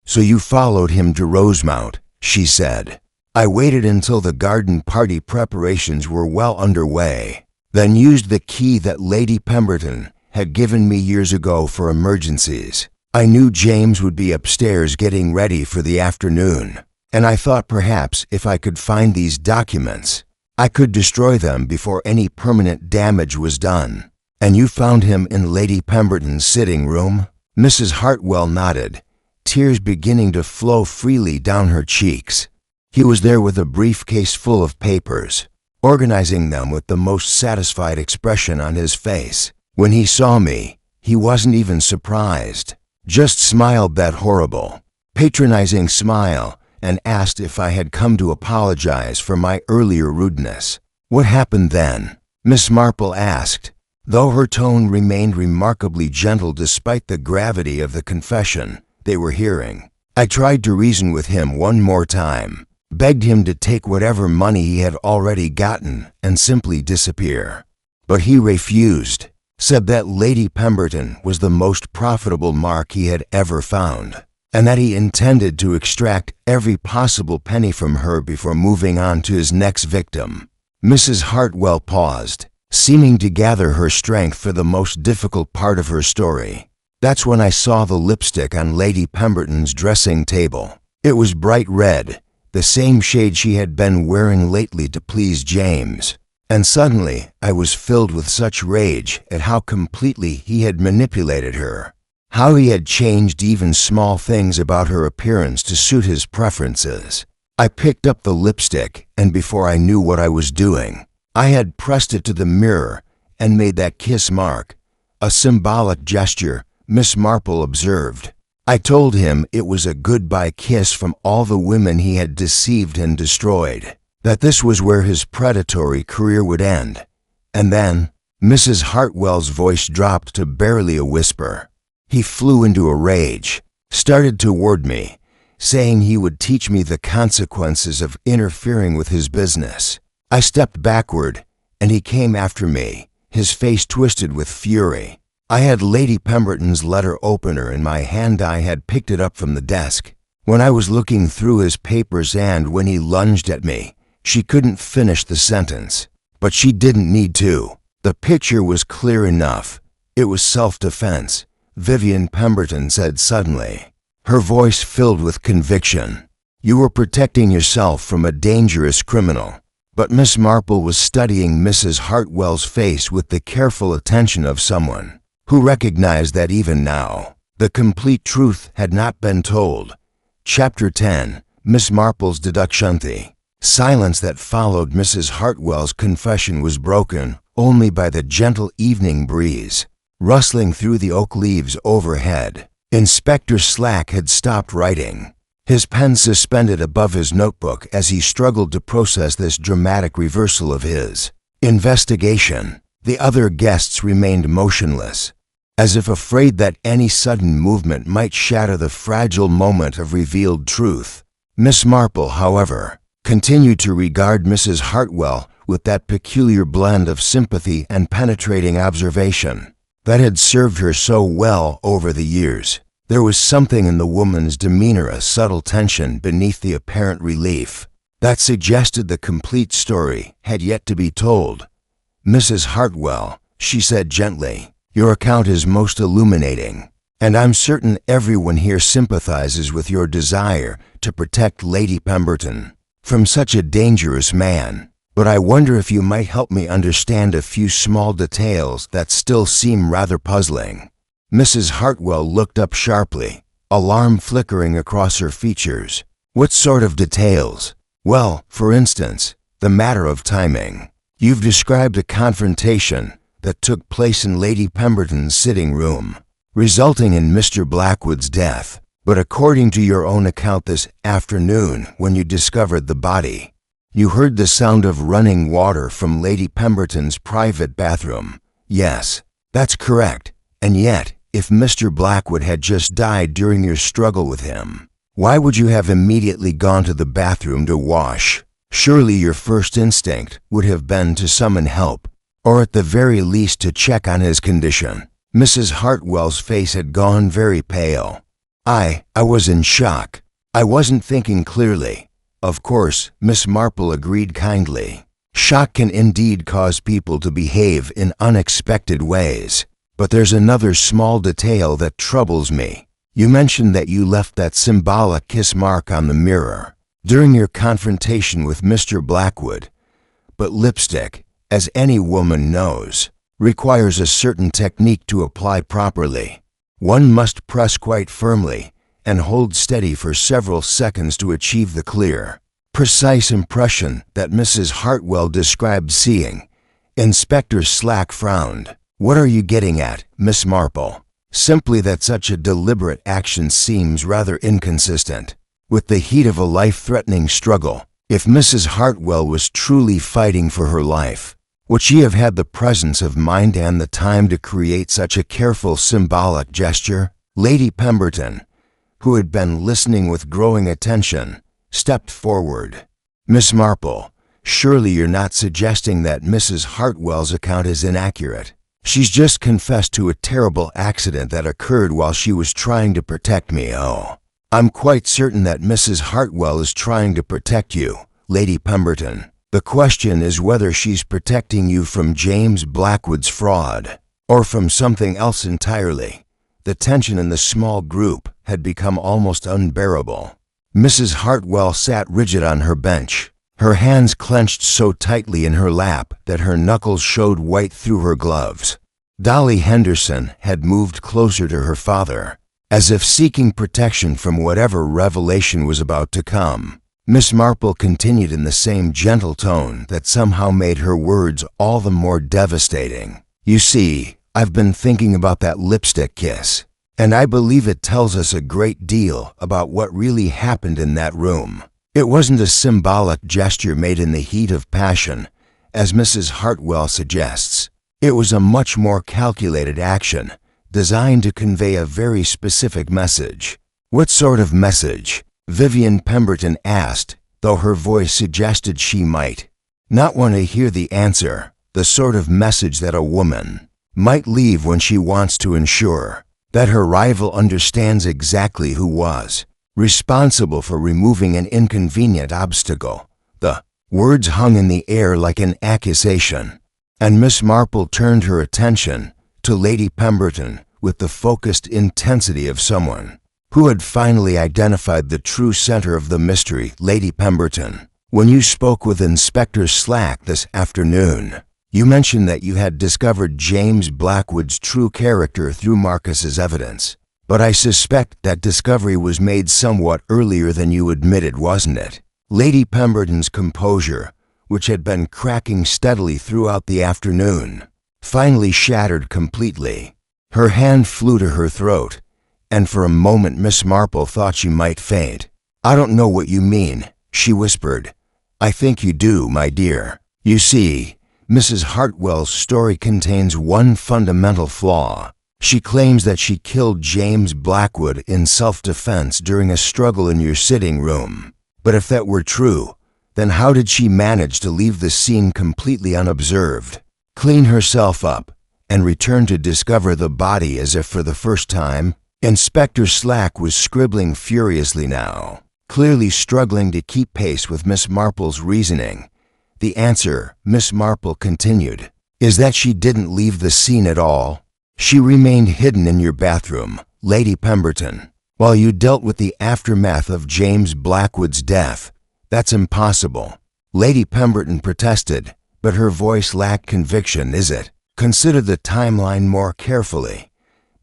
"So you followed him to Rosemount," she said. "I waited until the garden party preparations were well underway, then used the key that Lady Pemberton had given me years ago for emergencies. I knew James would be upstairs getting ready for the afternoon, and I thought perhaps if I could find these documents, I could destroy them before any permanent damage was done." "And you found him in Lady Pemberton's sitting room?" Mrs. Hartwell nodded, tears beginning to flow freely down her cheeks. "He was there with a briefcase full of papers, organizing them with the most satisfied expression on his face. When he saw me, he wasn't even surprised, just smiled that horrible, patronizing smile and asked if I had come to apologize for my earlier rudeness." "What happened then?" Miss Marple asked, though her tone remained remarkably gentle despite the gravity of the confession they were hearing. "I tried to reason with him one more time, begged him to take whatever money he had already gotten and simply disappear. But he refused, said that Lady Pemberton was the most profitable mark he had ever found, and that he intended to extract every possible penny from her before moving on to his next victim." Mrs. Hartwell paused, seeming to gather her strength for the most difficult part of her story. "That's when I saw the lipstick on Lady Pemberton's dressing table. It was bright red, the same shade she had been wearing lately to please James. And suddenly I was filled with such rage at how completely he had manipulated her, how he had changed even small things about her appearance to suit his preferences. I picked up the lipstick, and before I knew what I was doing, I had pressed it to the mirror and made that kiss mark, a symbolic gesture," Miss Marple observed. "I told him it was a goodbye kiss from all the women he had deceived and destroyed, that this was where his predatory career would end. And then," Mrs. Hartwell's voice dropped to barely a whisper, "he flew into a rage, started toward me, saying he would teach me the consequences of interfering with his business. I stepped backward, and he came after me, his face twisted with fury. I had Lady Pemberton's letter opener in my hand. I had picked it up from the desk when I was looking through his papers, and when he lunged at me, she couldn't finish the sentence. But she didn't need to. The picture was clear enough. It was self-defense," Vivian Pemberton said suddenly, her voice filled with conviction. "You were protecting yourself from a dangerous criminal." But Miss Marple was studying Mrs. Hartwell's face with the careful attention of someone who recognized that even now, the complete truth had not been told. Chapter 10, Miss Marple's Deduction. The silence that followed Mrs. Hartwell's confession was broken only by the gentle evening breeze, rustling through the oak leaves overhead. Inspector Slack had stopped writing, his pen suspended above his notebook as he struggled to process this dramatic reversal of his investigation. The other guests remained motionless, as if afraid that any sudden movement might shatter the fragile moment of revealed truth. Miss Marple, however, continued to regard Mrs. Hartwell with that peculiar blend of sympathy and penetrating observation that had served her so well over the years. There was something in the woman's demeanor, a subtle tension beneath the apparent relief, that suggested the complete story had yet to be told. "Mrs. Hartwell," she said gently, "your account is most illuminating, and I'm certain everyone here sympathizes with your desire to protect Lady Pemberton from such a dangerous man. But I wonder if you might help me understand a few small details that still seem rather puzzling." Mrs. Hartwell looked up sharply, alarm flickering across her features. "What sort of details?" "Well, for instance, the matter of timing. You've described a confrontation that took place in Lady Pemberton's sitting room, resulting in Mr. Blackwood's death. But according to your own account this afternoon, when you discovered the body, you heard the sound of running water from Lady Pemberton's private bathroom." "Yes, that's correct. And yet, if Mr. Blackwood had just died during your struggle with him, why would you have immediately gone to the bathroom to wash? Surely your first instinct would have been to summon help, or at the very least to check on his condition." Mrs. Hartwell's face had gone very pale. I was in shock. I wasn't thinking clearly. Of course, Miss Marple agreed kindly. Shock can indeed cause people to behave in unexpected ways. But there's another small detail that troubles me. You mentioned that you left that symbolic kiss mark on the mirror during your confrontation with Mr. Blackwood. But lipstick, as any woman knows, requires a certain technique to apply properly. One must press quite firmly and hold steady for several seconds to achieve the clear, precise impression that Mrs. Hartwell described seeing. Inspector Slack frowned. What are you getting at, Miss Marple? Simply that such a deliberate action seems rather inconsistent with the heat of a life-threatening struggle. If Mrs. Hartwell was truly fighting for her life, would she have had the presence of mind and the time to create such a careful symbolic gesture? Lady Pemberton, who had been listening with growing attention, stepped forward. Miss Marple, surely you're not suggesting that Mrs. Hartwell's account is inaccurate. She's just confessed to a terrible accident that occurred while she was trying to protect me. Oh, I'm quite certain that Mrs. Hartwell is trying to protect you, Lady Pemberton. The question is whether she's protecting you from James Blackwood's fraud, or from something else entirely. The tension in the small group had become almost unbearable. Mrs. Hartwell sat rigid on her bench, her hands clenched so tightly in her lap that her knuckles showed white through her gloves. Dolly Henderson had moved closer to her father, as if seeking protection from whatever revelation was about to come. Miss Marple continued in the same gentle tone that somehow made her words all the more devastating. You see, I've been thinking about that lipstick kiss, and I believe it tells us a great deal about what really happened in that room. It wasn't a symbolic gesture made in the heat of passion, as Mrs. Hartwell suggests. It was a much more calculated action, designed to convey a very specific message. What sort of message? Vivian Pemberton asked, though her voice suggested she might not want to hear the answer. The sort of message that a woman might leave when she wants to ensure that her rival understands exactly who was responsible for removing an inconvenient obstacle. The words hung in the air like an accusation, and Miss Marple turned her attention to Lady Pemberton with the focused intensity of someone who had finally identified the true center of the mystery. Lady Pemberton, when you spoke with Inspector Slack this afternoon, you mentioned that you had discovered James Blackwood's true character through Marcus's evidence. But I suspect that discovery was made somewhat earlier than you admitted, wasn't it? Lady Pemberton's composure, which had been cracking steadily throughout the afternoon, finally shattered completely. Her hand flew to her throat, and for a moment Miss Marple thought she might faint. I don't know what you mean, she whispered. I think you do, my dear. You see, Mrs. Hartwell's story contains one fundamental flaw. She claims that she killed James Blackwood in self-defense during a struggle in your sitting room. But if that were true, then how did she manage to leave the scene completely unobserved, clean herself up, and return to discover the body as if for the first time? Inspector Slack was scribbling furiously now, clearly struggling to keep pace with Miss Marple's reasoning. The answer, Miss Marple continued, is that she didn't leave the scene at all. She remained hidden in your bathroom, Lady Pemberton, while you dealt with the aftermath of James Blackwood's death. That's impossible. Lady Pemberton protested, but her voice lacked conviction. Is it? Consider the timeline more carefully.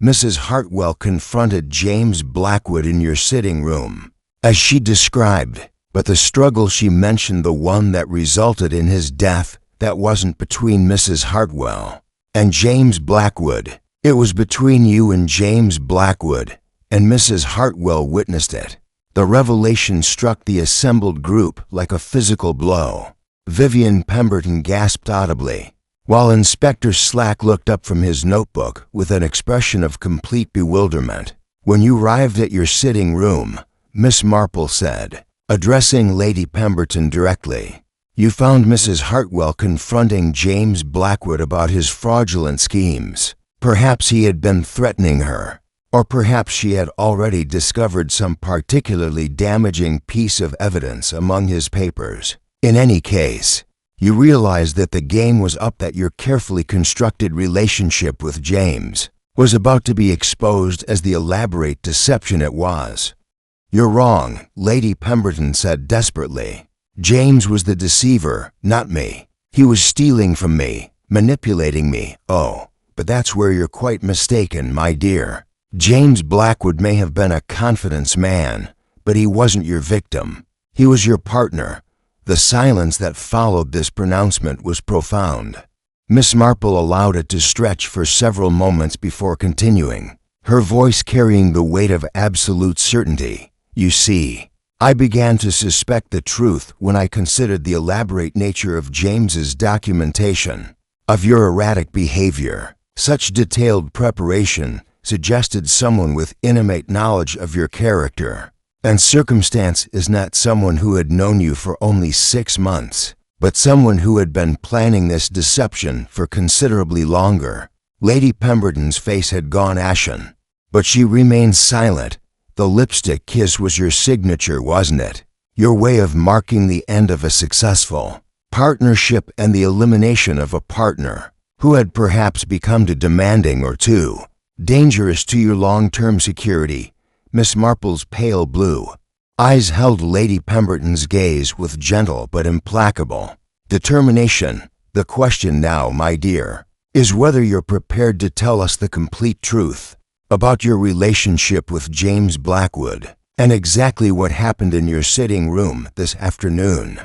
Mrs. Hartwell confronted James Blackwood in your sitting room, as she described, but the struggle she mentioned, the one that resulted in his death, that wasn't between Mrs. Hartwell and James Blackwood. It was between you and James Blackwood, and Mrs. Hartwell witnessed it. The revelation struck the assembled group like a physical blow. Vivian Pemberton gasped audibly, while Inspector Slack looked up from his notebook with an expression of complete bewilderment. When you arrived at your sitting room, Miss Marple said, addressing Lady Pemberton directly, you found Mrs. Hartwell confronting James Blackwood about his fraudulent schemes. Perhaps he had been threatening her, or perhaps she had already discovered some particularly damaging piece of evidence among his papers. In any case, you realized that the game was up, that your carefully constructed relationship with James was about to be exposed as the elaborate deception it was. "You're wrong," Lady Pemberton said desperately. "James was the deceiver, not me. He was stealing from me, manipulating me. Oh, but that's where you're quite mistaken, my dear. James Blackwood may have been a confidence man, but he wasn't your victim. He was your partner." The silence that followed this pronouncement was profound. Miss Marple allowed it to stretch for several moments before continuing, her voice carrying the weight of absolute certainty. "You see, I began to suspect the truth when I considered the elaborate nature of James's documentation of your erratic behavior. Such detailed preparation suggested someone with intimate knowledge of your character and circumstance, is not someone who had known you for only 6 months, but someone who had been planning this deception for considerably longer." Lady Pemberton's face had gone ashen, but she remained silent. "The lipstick kiss was your signature, wasn't it? Your way of marking the end of a successful partnership and the elimination of a partner who had perhaps become too demanding or too dangerous to your long-term security." Miss Marple's pale blue eyes held Lady Pemberton's gaze with gentle but implacable determination. "The question now, my dear, is whether you're prepared to tell us the complete truth about your relationship with James Blackwood and exactly what happened in your sitting room this afternoon."